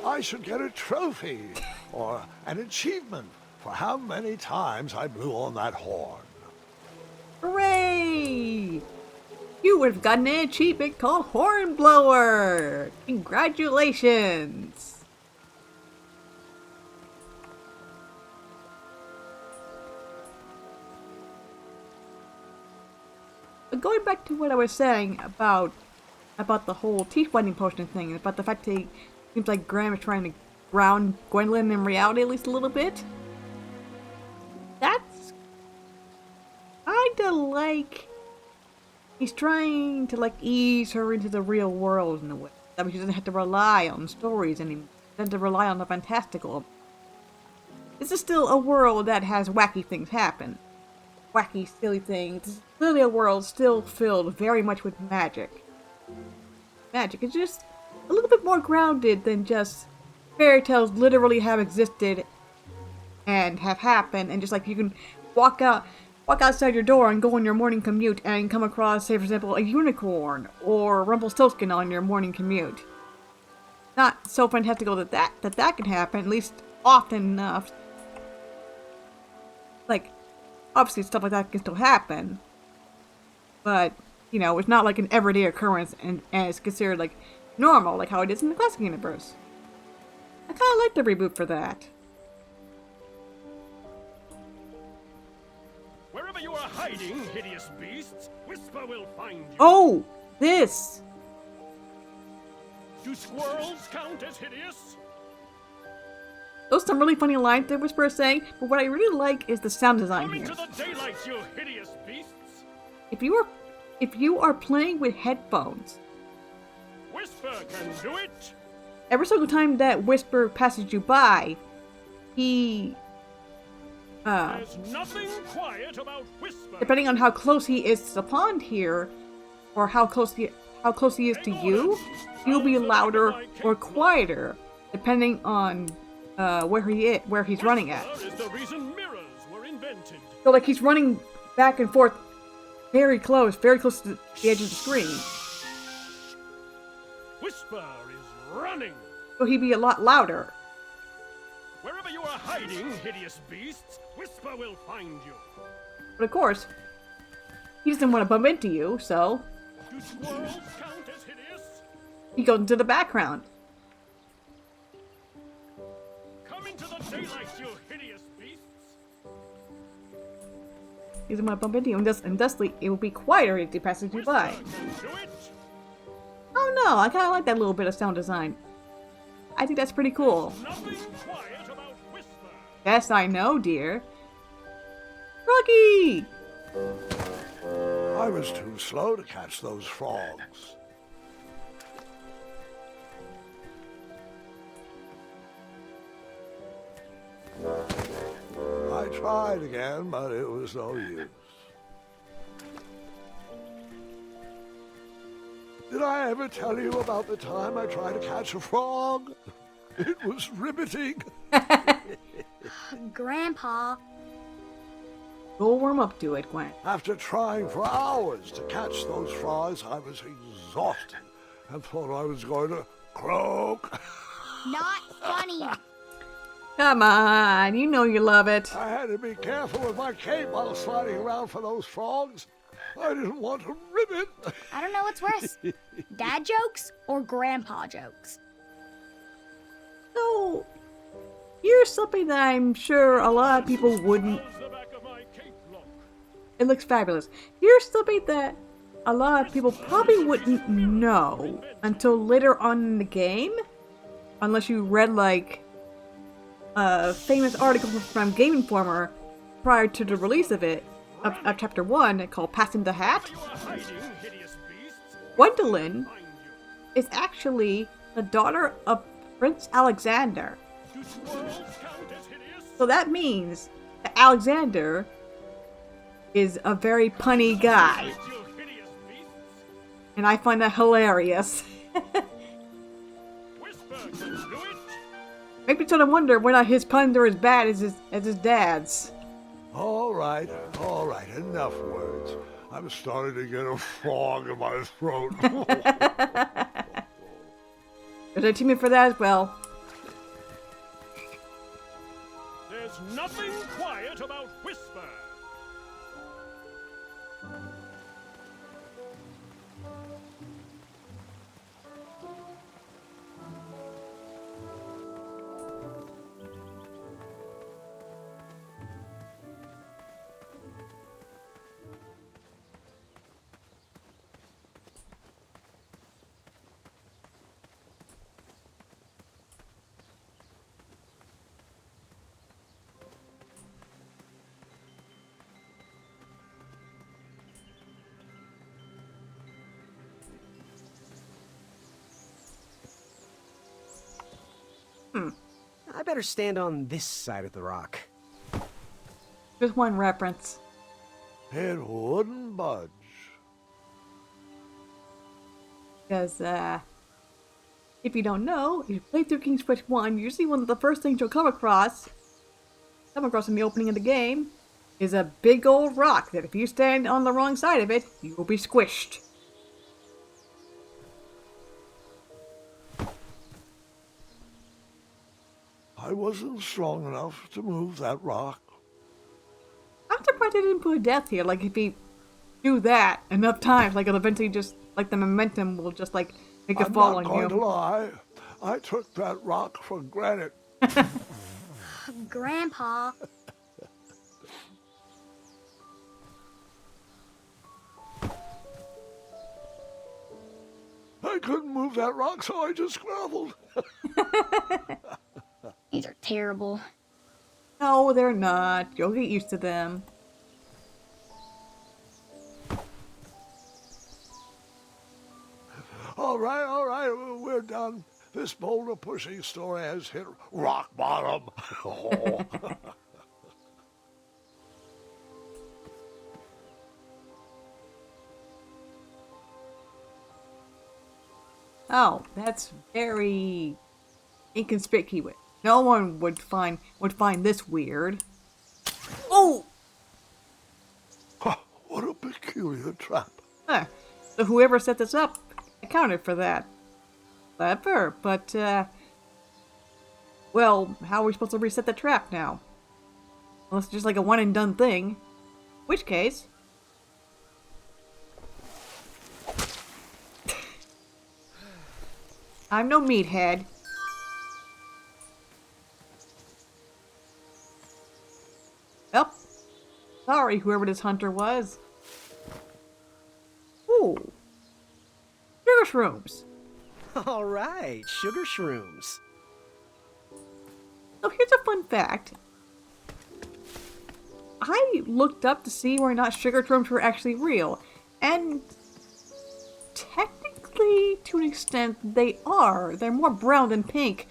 Speaker 5: I should get a trophy or an achievement for how many times I blew on that horn.
Speaker 3: Hooray! You would have gotten an achievement called Hornblower! Congratulations! But going back to what I was saying about the whole teeth whitening potion thing, about the fact that it seems like Graham is trying to ground Gwendolyn in reality at least a little bit. That's kinda like he's trying to like ease her into the real world in a way. That way she doesn't have to rely on stories anymore. Doesn't have to rely on the fantastical. This is still a world that has wacky things happen. Wacky, silly things. It's clearly a world still filled very much with magic. Magic is just a little bit more grounded than just fairy tales literally have existed and have happened, and just like you can walk outside your door and go on your morning commute and come across, say for example, a unicorn or Rumpelstiltskin on your morning commute. Not so fantastical that can happen, at least often enough. Like, obviously stuff like that can still happen, but, you know, it's not like an everyday occurrence and it's considered like normal, like how it is in the classic universe. I kind of like the reboot for that.
Speaker 12: Wherever you are hiding, hideous beasts, Whisper will find you.
Speaker 3: Oh, this.
Speaker 12: Do squirrels count as hideous?
Speaker 3: Those are some really funny lines that Whisper is saying, but what I really like is the sound design
Speaker 12: Come
Speaker 3: here.
Speaker 12: into the daylight, you hideous beasts!
Speaker 3: If you are playing with headphones,
Speaker 12: Whisper can do it!
Speaker 3: every single time that Whisper passes you by, he
Speaker 12: There's nothing quiet about Whisper.
Speaker 3: depending on how close he is to the pond here, or how close he is to you, he'll be louder or quieter, depending on where he's running at.
Speaker 12: Whisper is the reason mirrors were invented.
Speaker 3: So like he's running back and forth very close to the edge of the screen.
Speaker 12: Whisper is running.
Speaker 3: So he'd be a lot louder.
Speaker 12: Wherever you are hiding, hideous beasts, Whisper will find you.
Speaker 3: But of course, he doesn't want to bump into you, so
Speaker 12: Do squirrels count as hideous?
Speaker 3: he goes into the background.
Speaker 12: Come into the daylight, you hideous beasts.
Speaker 3: He doesn't want to bump into you, and thusly it will be quieter if he passes you by.
Speaker 12: Do it.
Speaker 3: Oh no, I kind of like that little bit of sound design. I think that's pretty cool.
Speaker 12: Nothing quiet about Whisper.
Speaker 3: Yes, I know, dear. Rocky!
Speaker 5: I was too slow to catch those frogs. I tried again, but it was no use. Did I ever tell you about the time I tried to catch a frog? It was riveting.
Speaker 4: Grandpa,
Speaker 3: Go warm up to it, Gwen.
Speaker 5: After trying for hours to catch those frogs, I was exhausted and thought I was going to croak.
Speaker 4: not funny.
Speaker 3: Come on, you know you love it.
Speaker 5: I had to be careful with my cape while sliding around for those frogs. I didn't want to rip it.
Speaker 4: I don't know what's worse, dad jokes or grandpa jokes.
Speaker 3: So, here's something that I'm sure a lot of people wouldn't.
Speaker 12: How's the back of my cape look?
Speaker 3: It looks fabulous. Here's something that a lot of people probably wouldn't know until later on in the game, unless you read like a famous article from Game Informer prior to the release of it, of Chapter 1, called Passing the Hat.
Speaker 12: You are hiding, hideous beasts.
Speaker 3: Gwendolyn
Speaker 12: Find you.
Speaker 3: is actually the daughter of Prince Alexander.
Speaker 12: Do squirrels count as hideous?
Speaker 3: So that means that Alexander is a very punny guy.
Speaker 12: You hideous beasts.
Speaker 3: And I find that hilarious.
Speaker 12: Whisper can do it.
Speaker 3: Makes me sort of wonder whether his puns are as bad as his dad's.
Speaker 5: All right, enough words. I'm starting to get a frog in my throat.
Speaker 3: There's a team in for that as well.
Speaker 12: There's nothing quiet about Whisper.
Speaker 7: I better stand on this side of the rock.
Speaker 3: Just one reference.
Speaker 5: It wouldn't budge.
Speaker 3: Because, if you don't know, if you play through King's Quest 1, usually one of the first things you'll come across in the opening of the game, is a big old rock that if you stand on the wrong side of it, you will be squished.
Speaker 5: I wasn't strong enough to move that rock.
Speaker 3: I'm surprised they didn't put a death here. Like, if you do that enough times, like, it'll eventually just, like, the momentum will just, like, make it
Speaker 5: I'm
Speaker 3: fall
Speaker 5: not
Speaker 3: on
Speaker 5: going
Speaker 3: you.
Speaker 5: to lie. I took that rock for granted.
Speaker 4: Grandpa.
Speaker 5: I couldn't move that rock, so I just groveled.
Speaker 4: These are terrible.
Speaker 3: No, they're not. You'll get used to them.
Speaker 5: All right, we're done. This boulder pushing story has hit rock bottom. Oh.
Speaker 3: Oh, that's very inconspicuous. No one would find this weird. Oh!
Speaker 5: What a peculiar trap.
Speaker 3: Huh. So whoever set this up accounted for that. Clever, but, well, how are we supposed to reset the trap now? Unless it's just like a one and done thing. In which case... I'm no meathead. Well, sorry, whoever this hunter was. Ooh. Sugar shrooms.
Speaker 7: All right, sugar shrooms.
Speaker 3: So here's a fun fact. I looked up to see whether or not sugar shrooms were actually real, and technically, to an extent, they are. They're more brown than pink,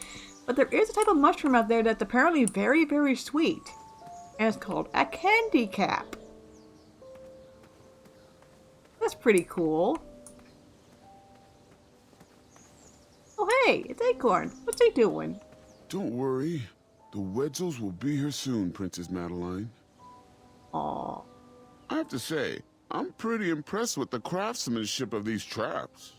Speaker 3: but there is a type of mushroom out there that's apparently very, very sweet, and it's called a candy cap. That's pretty cool. Oh hey, it's Acorn. What's he doing?
Speaker 13: Don't worry. The Wetzels will be here soon, Princess Madeline.
Speaker 3: Aww.
Speaker 13: I have to say, I'm pretty impressed with the craftsmanship of these traps.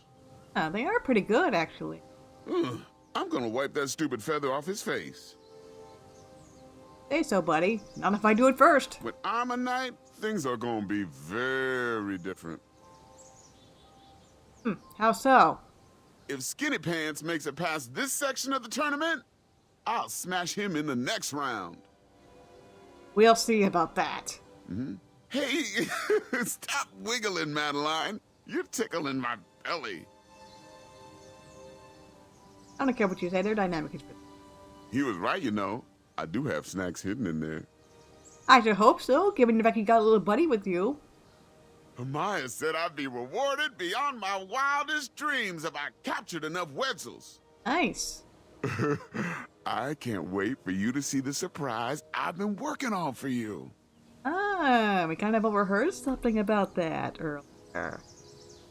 Speaker 3: They are pretty good, actually.
Speaker 13: I'm gonna wipe that stupid feather off his face.
Speaker 3: Say so, buddy. Not if I do it first.
Speaker 13: When I'm a knight, things are gonna be very different.
Speaker 3: How so?
Speaker 13: If Skinny Pants makes it past this section of the tournament, I'll smash him in the next round.
Speaker 3: We'll see about that.
Speaker 13: Hey, stop wiggling, Madeline. You're tickling my belly.
Speaker 3: I don't care what you say, they're dynamic.
Speaker 13: He was right, you know. I do have snacks hidden in there.
Speaker 3: I should hope so, given the fact you got a little buddy with you.
Speaker 13: Amaya said I'd be rewarded beyond my wildest dreams if I captured enough Wetzels.
Speaker 3: Nice.
Speaker 13: I can't wait for you to see the surprise I've been working on for you.
Speaker 3: We kind of rehearsed something about that earlier.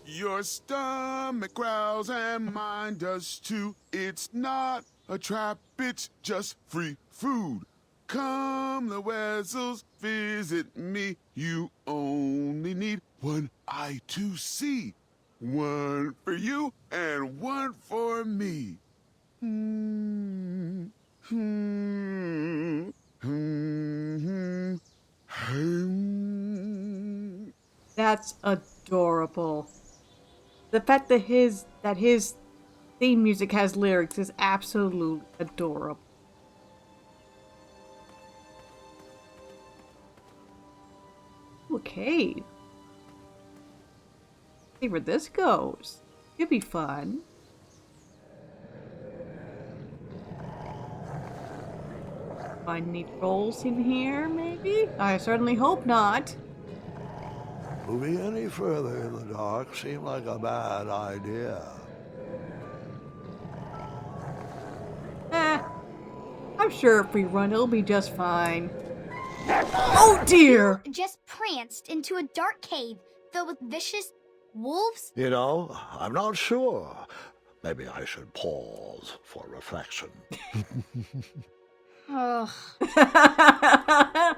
Speaker 13: Your stomach growls and mine does too. It's not a trap, it's just free food. Come, the Wetzels, visit me. You only need one eye to see. One for you and one for me.
Speaker 3: That's adorable. The fact that his theme music has lyrics is absolutely adorable. Okay. See where this goes. Could be fun. Find any trolls in here, maybe? I certainly hope not.
Speaker 5: Moving any further in the dark seemed like a bad idea.
Speaker 3: I'm sure if we run, it'll be just fine. Oh dear!
Speaker 4: Just pranced into a dark cave filled with vicious wolves?
Speaker 5: You know, I'm not sure. Maybe I should pause for reflection.
Speaker 4: Ugh.
Speaker 3: I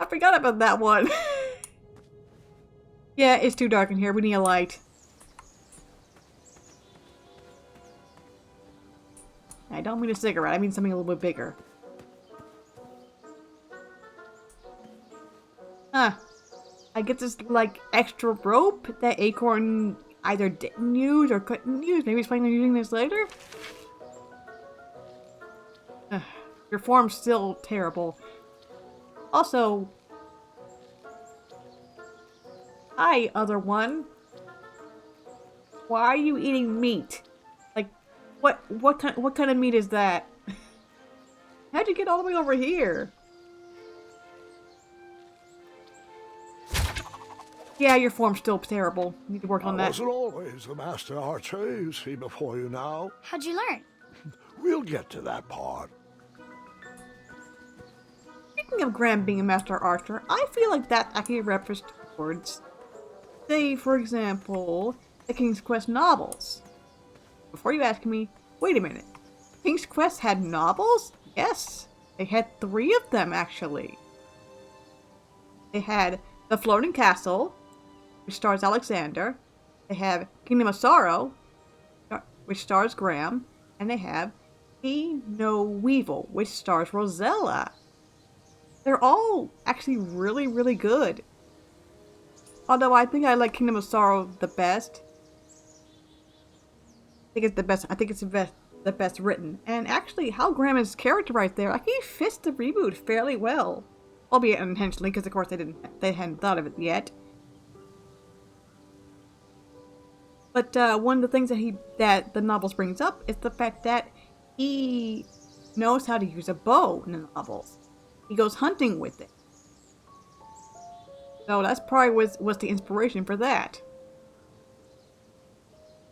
Speaker 3: forgot about that one. Yeah, it's too dark in here. We need a light. I don't mean a cigarette. I mean something a little bit bigger. Huh. I get this, like, extra rope that Acorn either didn't use or couldn't use. Maybe he's planning on using this later? Your form's still terrible. Also, hi, other one. Why are you eating meat? Like, what kind of meat is that? How'd you get all the way over here? Yeah, your form's still terrible. You need to work on that.
Speaker 5: I wasn't always the master archer you see before you now.
Speaker 4: How'd you learn?
Speaker 5: We'll get to that part.
Speaker 3: Speaking of Graham being a master archer, I feel like that actually refers towards, say, for example, the King's Quest novels. Before you ask me, wait a minute. King's Quest had novels? Yes. They had 3 of them, actually. They had The Floating Castle, which stars Alexander. They have Kingdom of Sorrow, which stars Graham. And they have He No Weevil, which stars Rosella. They're all actually really, really good. Although I think I like Kingdom of Sorrow the best. I think it's the best. I think it's the best written. And actually, Hal Graham character right there, I think he fits the reboot fairly well. Albeit unintentionally, because of course they hadn't thought of it yet. But one of the things that the novels brings up is the fact that he knows how to use a bow in the novels. He goes hunting with it. So that's probably was the inspiration for that.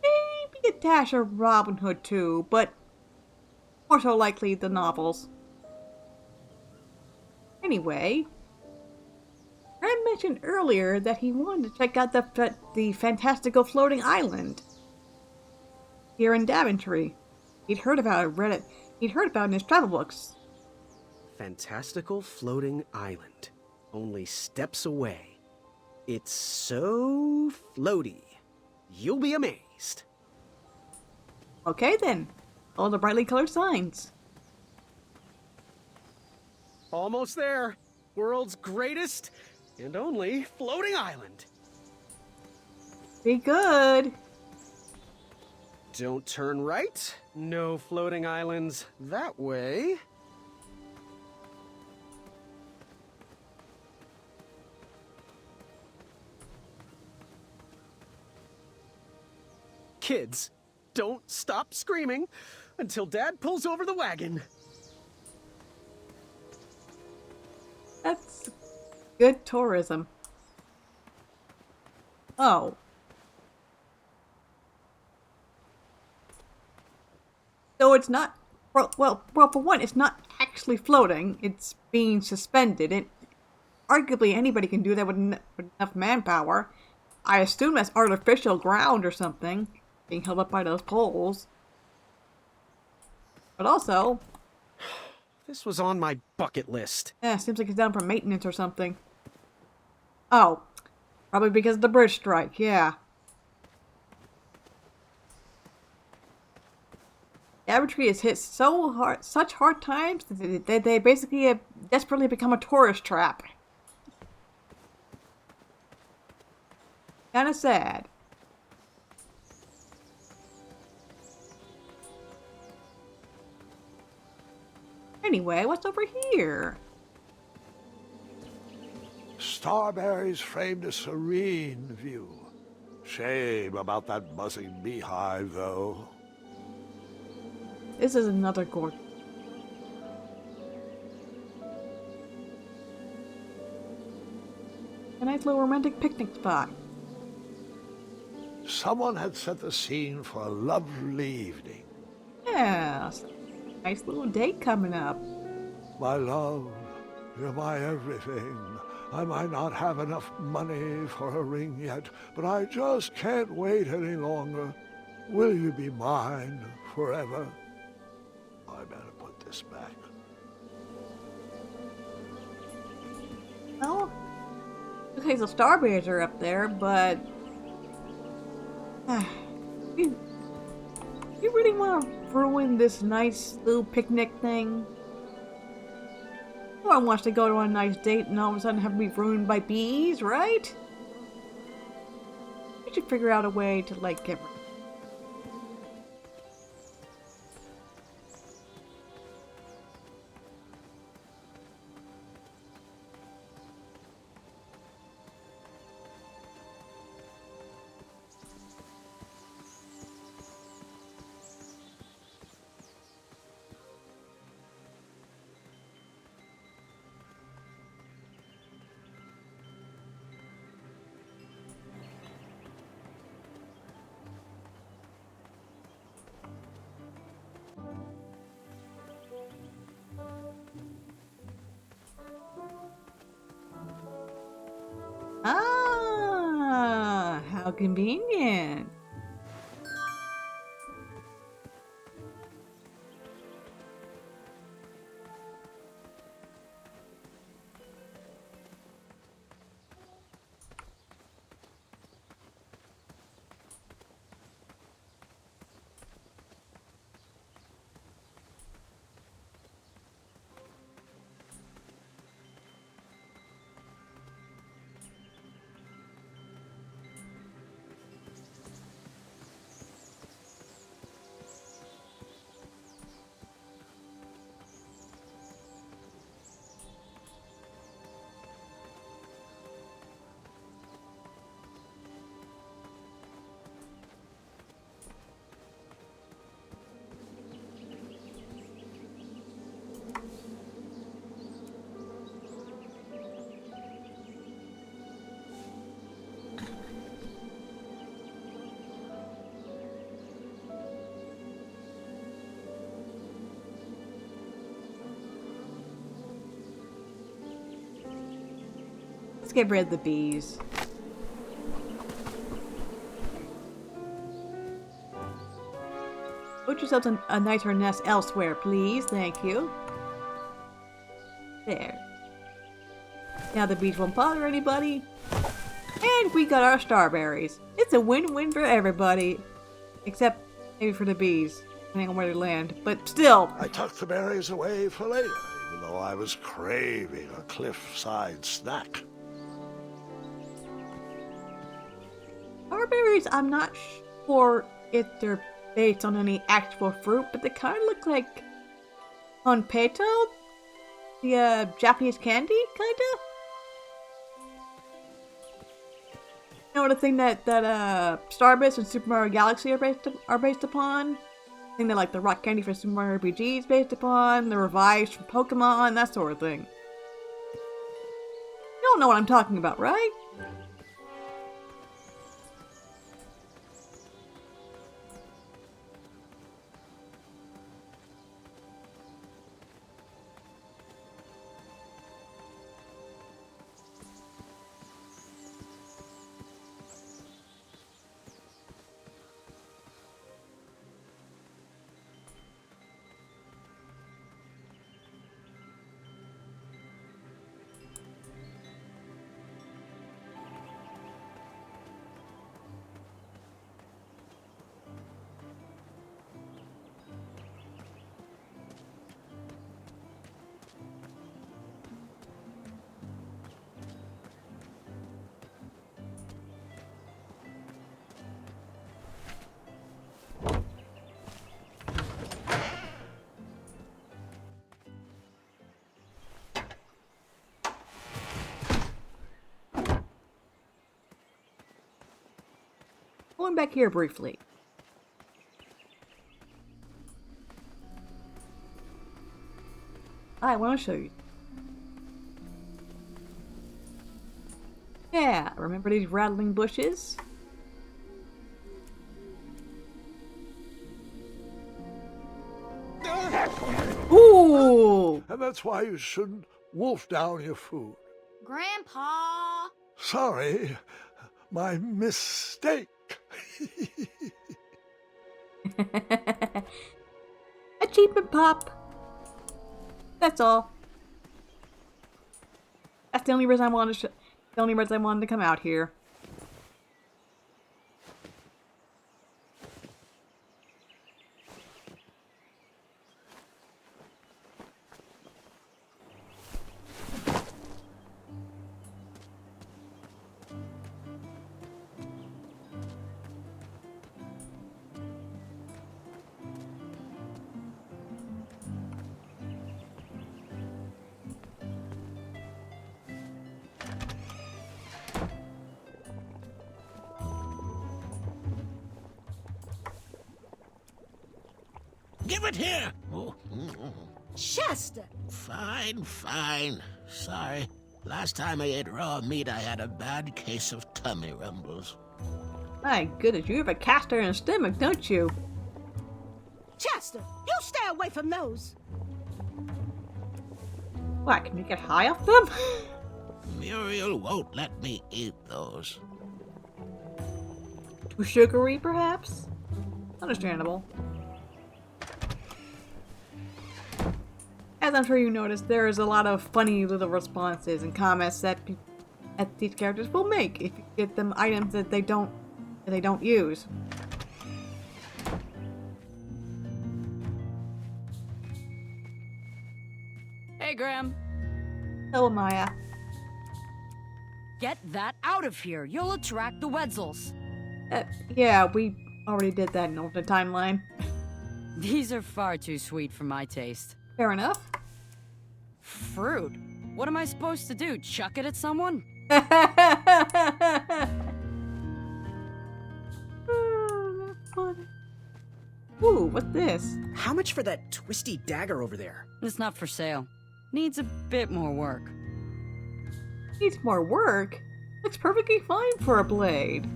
Speaker 3: Maybe a dash of Robin Hood too, but more so likely the novels. Anyway, I mentioned earlier that he wanted to check out the fantastical floating island here in Daventry. He'd heard about it, He'd heard about it in his travel books.
Speaker 7: Fantastical floating island. Only steps away. It's so floaty. You'll be amazed.
Speaker 3: Okay then. All the brightly colored signs.
Speaker 7: Almost there. World's greatest and only floating island.
Speaker 3: Be good.
Speaker 7: Don't turn right. No floating islands that way. Kids, don't stop screaming until Dad pulls over the wagon.
Speaker 3: That's good tourism. Oh. So it's not... Well, for one, it's not actually floating. It's being suspended. Arguably, anybody can do that with enough manpower. I assume that's artificial ground or something, being held up by those poles. But also...
Speaker 7: This was on my bucket list.
Speaker 3: Yeah, seems like it's down for maintenance or something. Oh, probably because of the bridge strike, yeah. Daventry has hit such hard times that they basically have desperately become a tourist trap. Kinda sad. Anyway, what's over here?
Speaker 5: Starberries framed a serene view. Shame about that buzzing beehive, though.
Speaker 3: This is another gorge. A nice little romantic picnic spot.
Speaker 5: Someone had set the scene for a lovely evening.
Speaker 3: Yeah, nice little date coming up.
Speaker 5: My love, you're my everything. I might not have enough money for a ring yet, but I just can't wait any longer. Will you be mine forever? I better put this back.
Speaker 3: Well, okay, so starberries are up there, but... you really want to ruin this nice little picnic thing? No one wants to go to a nice date and all of a sudden have to be ruined by bees, right? We should figure out a way to, like, get rid of it. convenient. Let's get rid of the bees. Put yourself a nicer nest elsewhere, please. Thank you. There. Now the bees won't bother anybody. And we got our starberries. It's a win-win for everybody. Except maybe for the bees, depending on where they land. But still.
Speaker 5: I tucked the berries away for later, even though I was craving a cliffside snack.
Speaker 3: Starberries, I'm not sure if they're based on any actual fruit, but they kind of look like Honpeito, the Japanese candy, kinda. You know, the thing that Starbits and Super Mario Galaxy are based upon. The thing that like the rock candy for Super Mario RPG is based upon. The revives from Pokemon, that sort of thing. You don't know what I'm talking about, right? Going back here briefly. I want to show you. Yeah, remember these rattling bushes? Ooh!
Speaker 5: And that's why you shouldn't wolf down your food.
Speaker 4: Grandpa!
Speaker 5: Sorry, my mistake.
Speaker 3: Achievement pop. That's all. That's the only reason I wanted to come out here.
Speaker 10: Give it here! Oh.
Speaker 11: Chester!
Speaker 10: Fine, fine. Sorry. Last time I ate raw meat, I had a bad case of tummy rumbles.
Speaker 3: My goodness, you have a cast iron stomach, don't you?
Speaker 11: Chester, you stay away from those!
Speaker 3: What, can you get high off them?
Speaker 10: Muriel won't let me eat those.
Speaker 3: too sugary, perhaps? Understandable. As I'm sure you noticed, there is a lot of funny little responses and comments that these characters will make if you get them items that they don't use.
Speaker 8: Hey, Graham.
Speaker 3: Hello, Maya.
Speaker 8: Get that out of here. You'll attract the Wetzels.
Speaker 3: Yeah, we already did that in the timeline.
Speaker 8: These are far too sweet for my taste.
Speaker 3: Fair enough.
Speaker 8: Fruit? What am I supposed to do? Chuck it at someone?
Speaker 3: Ooh, what's this?
Speaker 7: How much for that twisty dagger over there?
Speaker 8: It's not for sale. Needs a bit more work.
Speaker 3: Needs more work? Looks perfectly fine for a blade.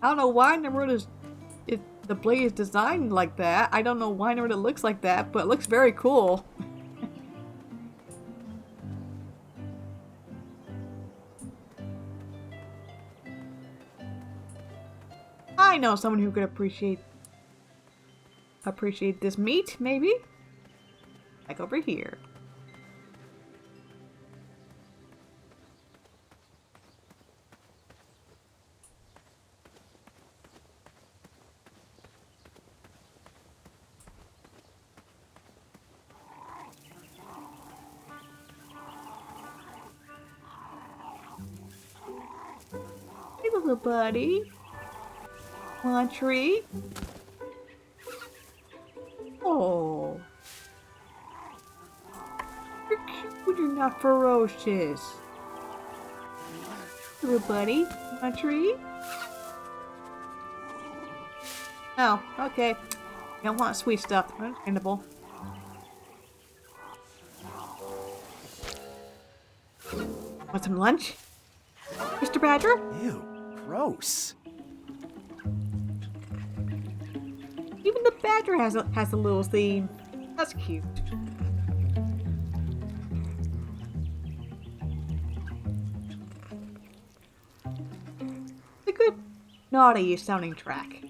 Speaker 3: I don't know why the blade is designed like that. I don't know why Naruto looks like that, but it looks very cool. I know someone who could appreciate this meat, maybe? Like over here. Hey, little buddy. Want a treat? Oh. You're cute, you're not ferocious. Little buddy, want a treat? Oh, okay. You don't want sweet stuff. Understandable. Want some lunch? Mr. Badger?
Speaker 7: Ew, gross.
Speaker 3: Even the badger has a little theme. That's cute. It's a good naughty sounding track.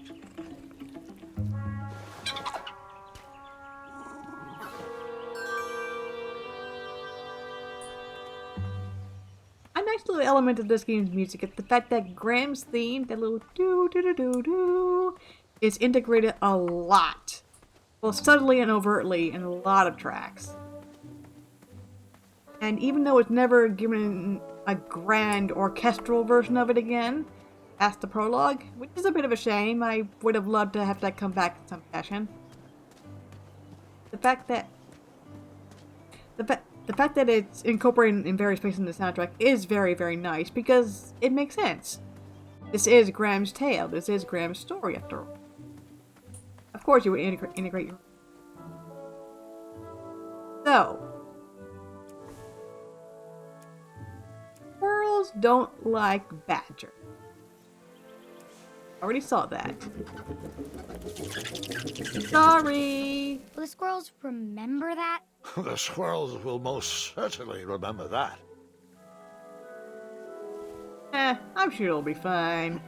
Speaker 3: A nice little element of this game's music is the fact that Graham's theme, that little doo-doo-doo-doo-doo, is integrated a lot, both subtly and overtly, in a lot of tracks. And even though it's never given a grand orchestral version of it again, as the prologue, which is a bit of a shame, I would have loved to have that come back in some fashion. The fact that it's incorporated in various places in the soundtrack is very, very nice, because it makes sense. This is Graham's tale. This is Graham's story, after all. Of course you would integrate your... So. Squirrels don't like badger. Already saw that. Sorry.
Speaker 4: Will the squirrels remember that?
Speaker 5: The squirrels will most certainly remember that.
Speaker 3: I'm sure it'll be fine.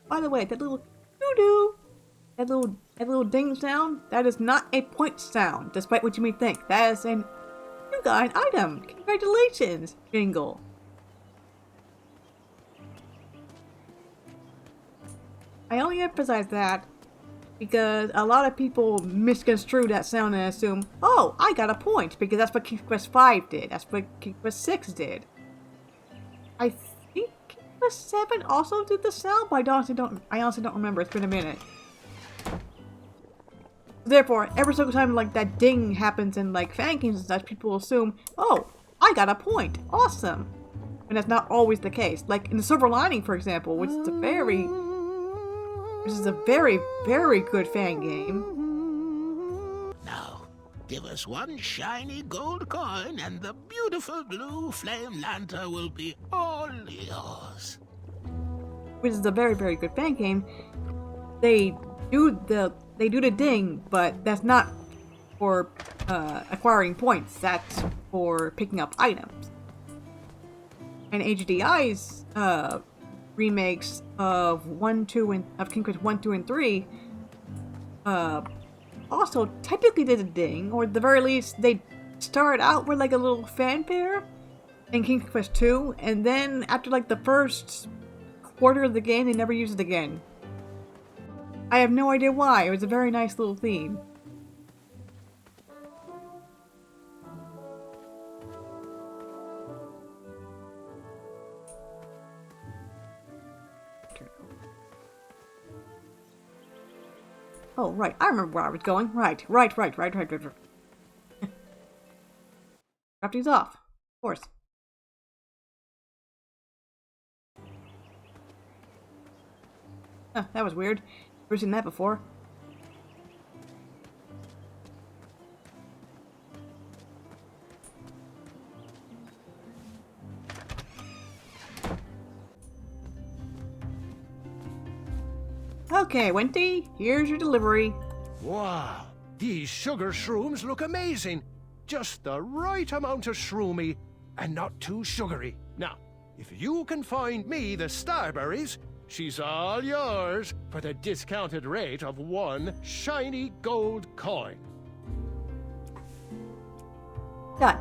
Speaker 3: By the way, that little doo-doo, that little ding sound, that is not a point sound, despite what you may think. That is an you got an item. Congratulations, jingle. I only emphasize that because a lot of people misconstrue that sound and assume, oh, I got a point, because that's what King's Quest 5 did. That's what King's Quest 6 did. I think King's Quest 7 also did the sound, but I honestly don't remember. It's been a minute. Therefore, every single time like that ding happens in like fan games and such, people assume, oh, I got a point. Awesome. And that's not always the case. Like in the Silver Lining, for example, which is a very, very good fan game.
Speaker 10: Now, give us one shiny gold coin and the beautiful blue flame lantern will be all yours.
Speaker 3: Which is a very good fan game. They do the they do the ding, but that's not for acquiring points. That's for picking up items. And HDI's remakes of King Quest 1, 2, and 3 also technically did a ding, or at the very least they started out with like a little fanfare in King Quest 2, and then after like the first quarter of the game they never used it again. I have no idea why. It was a very nice little theme. Oh, right. I remember where I was going. Right. Drop these off. Of course. Huh, that was weird. Never seen that before. Okay, Wenty, here's your delivery.
Speaker 9: Wow, these sugar shrooms look amazing. Just the right amount of shroomy and not too sugary. Now, if you can find me the Starberries, she's all yours for the discounted rate of 1 shiny gold coin.
Speaker 3: Done.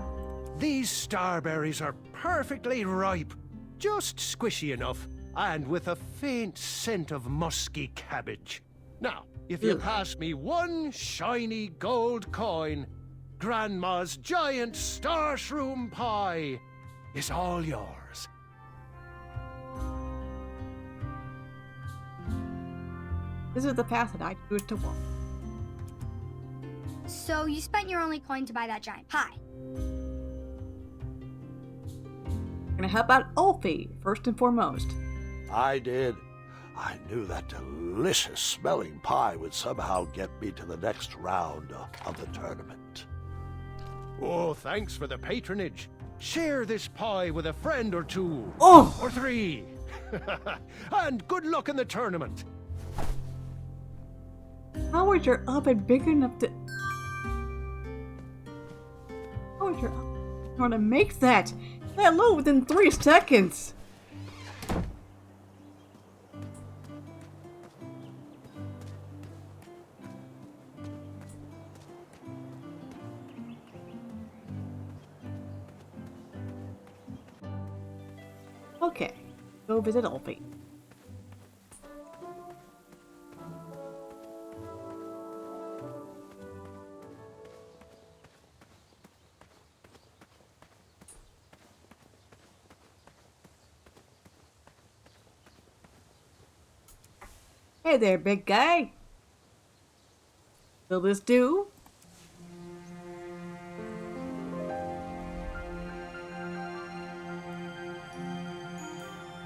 Speaker 9: These Starberries are perfectly ripe, just squishy enough, and with a faint scent of musky cabbage. Now, if you pass me 1 shiny gold coin, Grandma's giant star shroom pie is all yours.
Speaker 3: This is the path that I choose to walk.
Speaker 4: So you spent your only coin to buy that giant pie.
Speaker 3: We're gonna help out Ulfie, first and foremost.
Speaker 5: I did. I knew that delicious smelling pie would somehow get me to the next round of the tournament.
Speaker 9: Oh, thanks for the patronage. Share this pie with a friend or 2.
Speaker 3: Oh!
Speaker 9: Or 3. And good luck in the tournament.
Speaker 3: How is your oven big enough to... How is your oven going to make that? Hello, within 3 seconds! Okay, go visit Ulfie. Hey there, big guy. Will this do?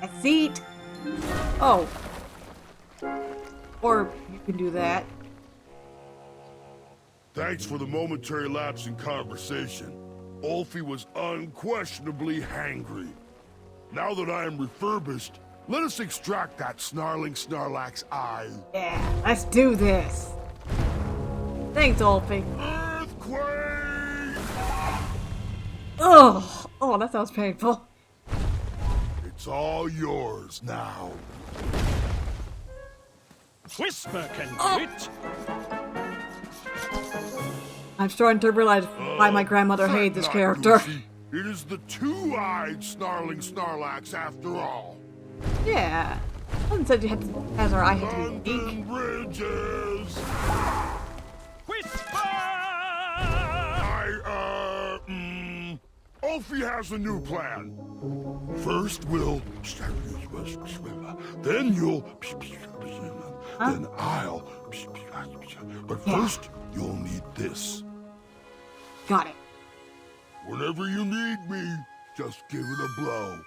Speaker 3: A seat. Oh. Or you can do that.
Speaker 6: Thanks for the momentary lapse in conversation. Ulfie was unquestionably hangry. Now that I am refurbished, let us extract that snarling Snarlack's eye.
Speaker 3: Yeah, let's do this. Thanks, Ulfie.
Speaker 6: Earthquake!
Speaker 3: Ugh. Oh, that sounds painful.
Speaker 6: It's all yours now.
Speaker 12: Whisper can do it.
Speaker 3: I'm starting to realize why my grandmother hated this character.
Speaker 6: Goofy. It is the 2-eyed snarling Snarlax after all.
Speaker 3: Yeah. Someone said you had to, as our eye had to be unique.
Speaker 6: Bridges!
Speaker 12: Whisper!
Speaker 6: Ulfie has a new plan. First we'll... Then you'll... Then I'll... But first, you'll need this.
Speaker 3: Got it.
Speaker 6: Whenever you need me, just give it a blow.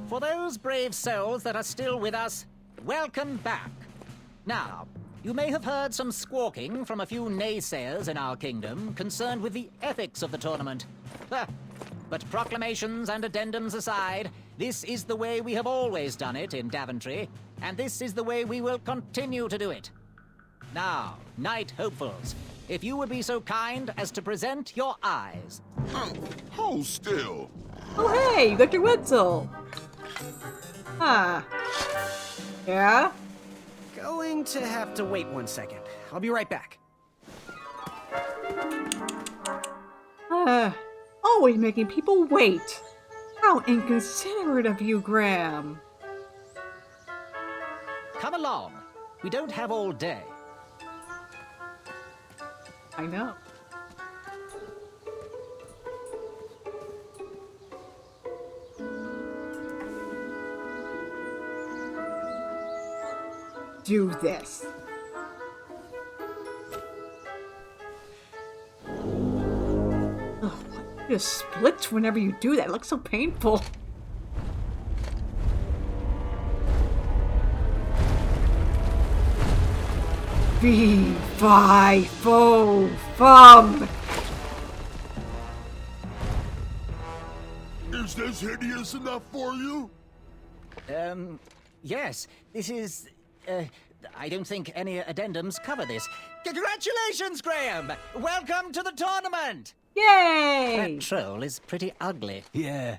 Speaker 2: For those brave souls that are still with us, welcome back. Now, you may have heard some squawking from a few naysayers in our kingdom concerned with the ethics of the tournament. But proclamations and addendums aside, This is the way we have always done it in Daventry, and this is the way we will continue to do it. Now, Knight Hopefuls, if you would be so kind as to present your eyes.
Speaker 13: Hold still.
Speaker 3: Oh, hey, you got your Wetzel. Huh. Yeah?
Speaker 7: Going to have to wait 1 second. I'll be right back.
Speaker 3: Always making people wait. How inconsiderate of you, Graham.
Speaker 2: Come along. We don't have all day.
Speaker 3: I know. Do this. Oh, it just splits whenever you do that. It looks so painful. Fee, fi, fo, fum.
Speaker 6: Is this hideous enough for you?
Speaker 2: Yes. This is... I don't think any addendums cover this. Congratulations, Graham! Welcome to the tournament!
Speaker 3: Yay!
Speaker 2: That troll is pretty ugly.
Speaker 1: Yeah,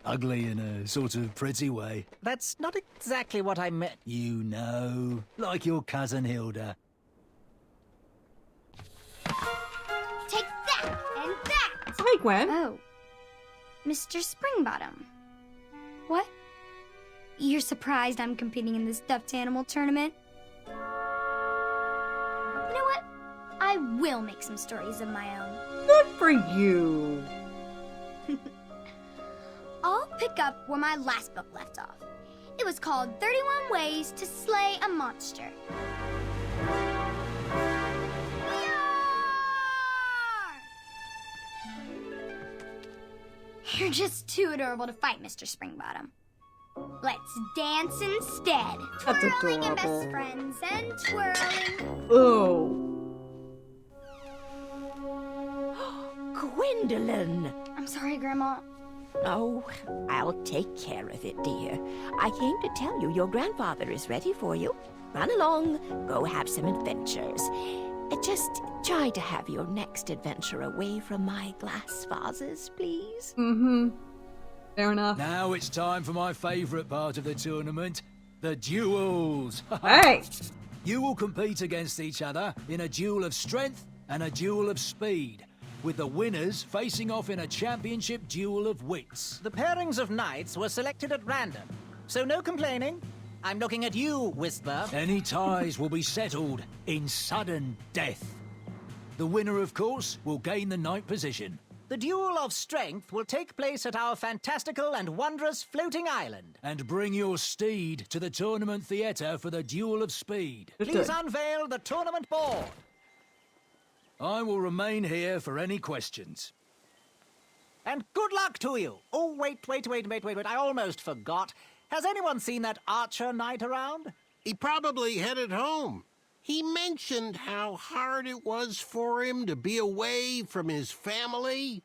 Speaker 1: ugly in a sort of pretty way.
Speaker 2: That's not exactly what I meant.
Speaker 1: You know, like your cousin Hilda.
Speaker 4: Take that and that!
Speaker 3: Hi, Gwen.
Speaker 4: Oh. Mr. Springbottom. What? You're surprised I'm competing in this stuffed animal tournament? You know what? I will make some stories of my own.
Speaker 3: Good for you.
Speaker 4: I'll pick up where my last book left off. It was called 31 Ways to Slay a Monster. You're just too adorable to fight, Mr. Springbottom. Let's dance instead.
Speaker 3: That's
Speaker 4: twirling
Speaker 3: adorable.
Speaker 4: and best friends and twirling.
Speaker 3: Oh.
Speaker 14: Gwendolyn!
Speaker 4: I'm sorry, Grandma.
Speaker 14: Oh, I'll take care of it, dear. I came to tell you your grandfather is ready for you. Run along, go have some adventures. Just try to have your next adventure away from my glass vases, please.
Speaker 3: Mm-hmm. Fair enough.
Speaker 1: Now it's time for my favourite part of the tournament, the duels.
Speaker 3: Hey!
Speaker 1: You will compete against each other in a duel of strength and a duel of speed, with the winners facing off in a championship duel of wits.
Speaker 2: The pairings of knights were selected at random, so no complaining. I'm looking at you, Whisper.
Speaker 1: Any ties will be settled in sudden death. The winner, of course, will gain the knight position.
Speaker 2: The duel of strength will take place at our fantastical and wondrous floating island.
Speaker 1: And bring your steed to the tournament theatre for the duel of speed.
Speaker 2: Please unveil the tournament board.
Speaker 1: I will remain here for any questions.
Speaker 2: And good luck to you. Oh, wait. I almost forgot. Has anyone seen that archer knight around?
Speaker 10: He probably headed home. He mentioned how hard it was for him to be away from his family.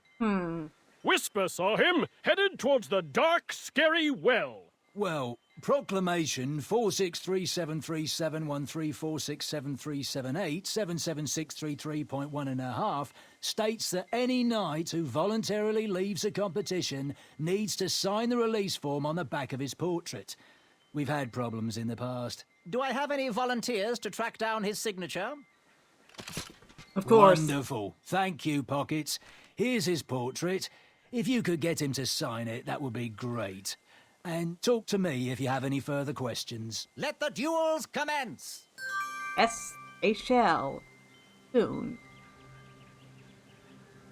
Speaker 12: Whisper saw him headed towards the dark, scary well.
Speaker 1: Well, Proclamation 463737317673738776333.1.5 states that any knight who voluntarily leaves a competition needs to sign the release form on the back of his portrait. We've had problems in the past.
Speaker 2: Do I have any volunteers to track down his signature?
Speaker 3: Of course.
Speaker 1: Wonderful. Thank you, Pockets. Here's his portrait. If you could get him to sign it, that would be great. And talk to me if you have any further questions.
Speaker 2: Let the duels commence!
Speaker 3: Yes, they shall. Soon.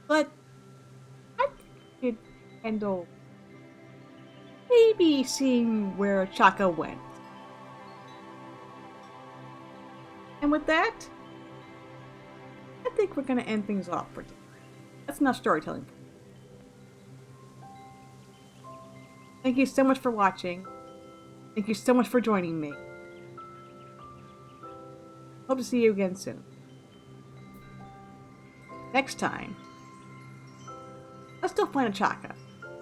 Speaker 3: But I think we could handle maybe seeing where Chaka went. And with that, I think we're gonna end things off for today. That's enough storytelling. Thank you so much for watching. Thank you so much for joining me. Hope to see you again soon. Next time, let's go find a Chaka.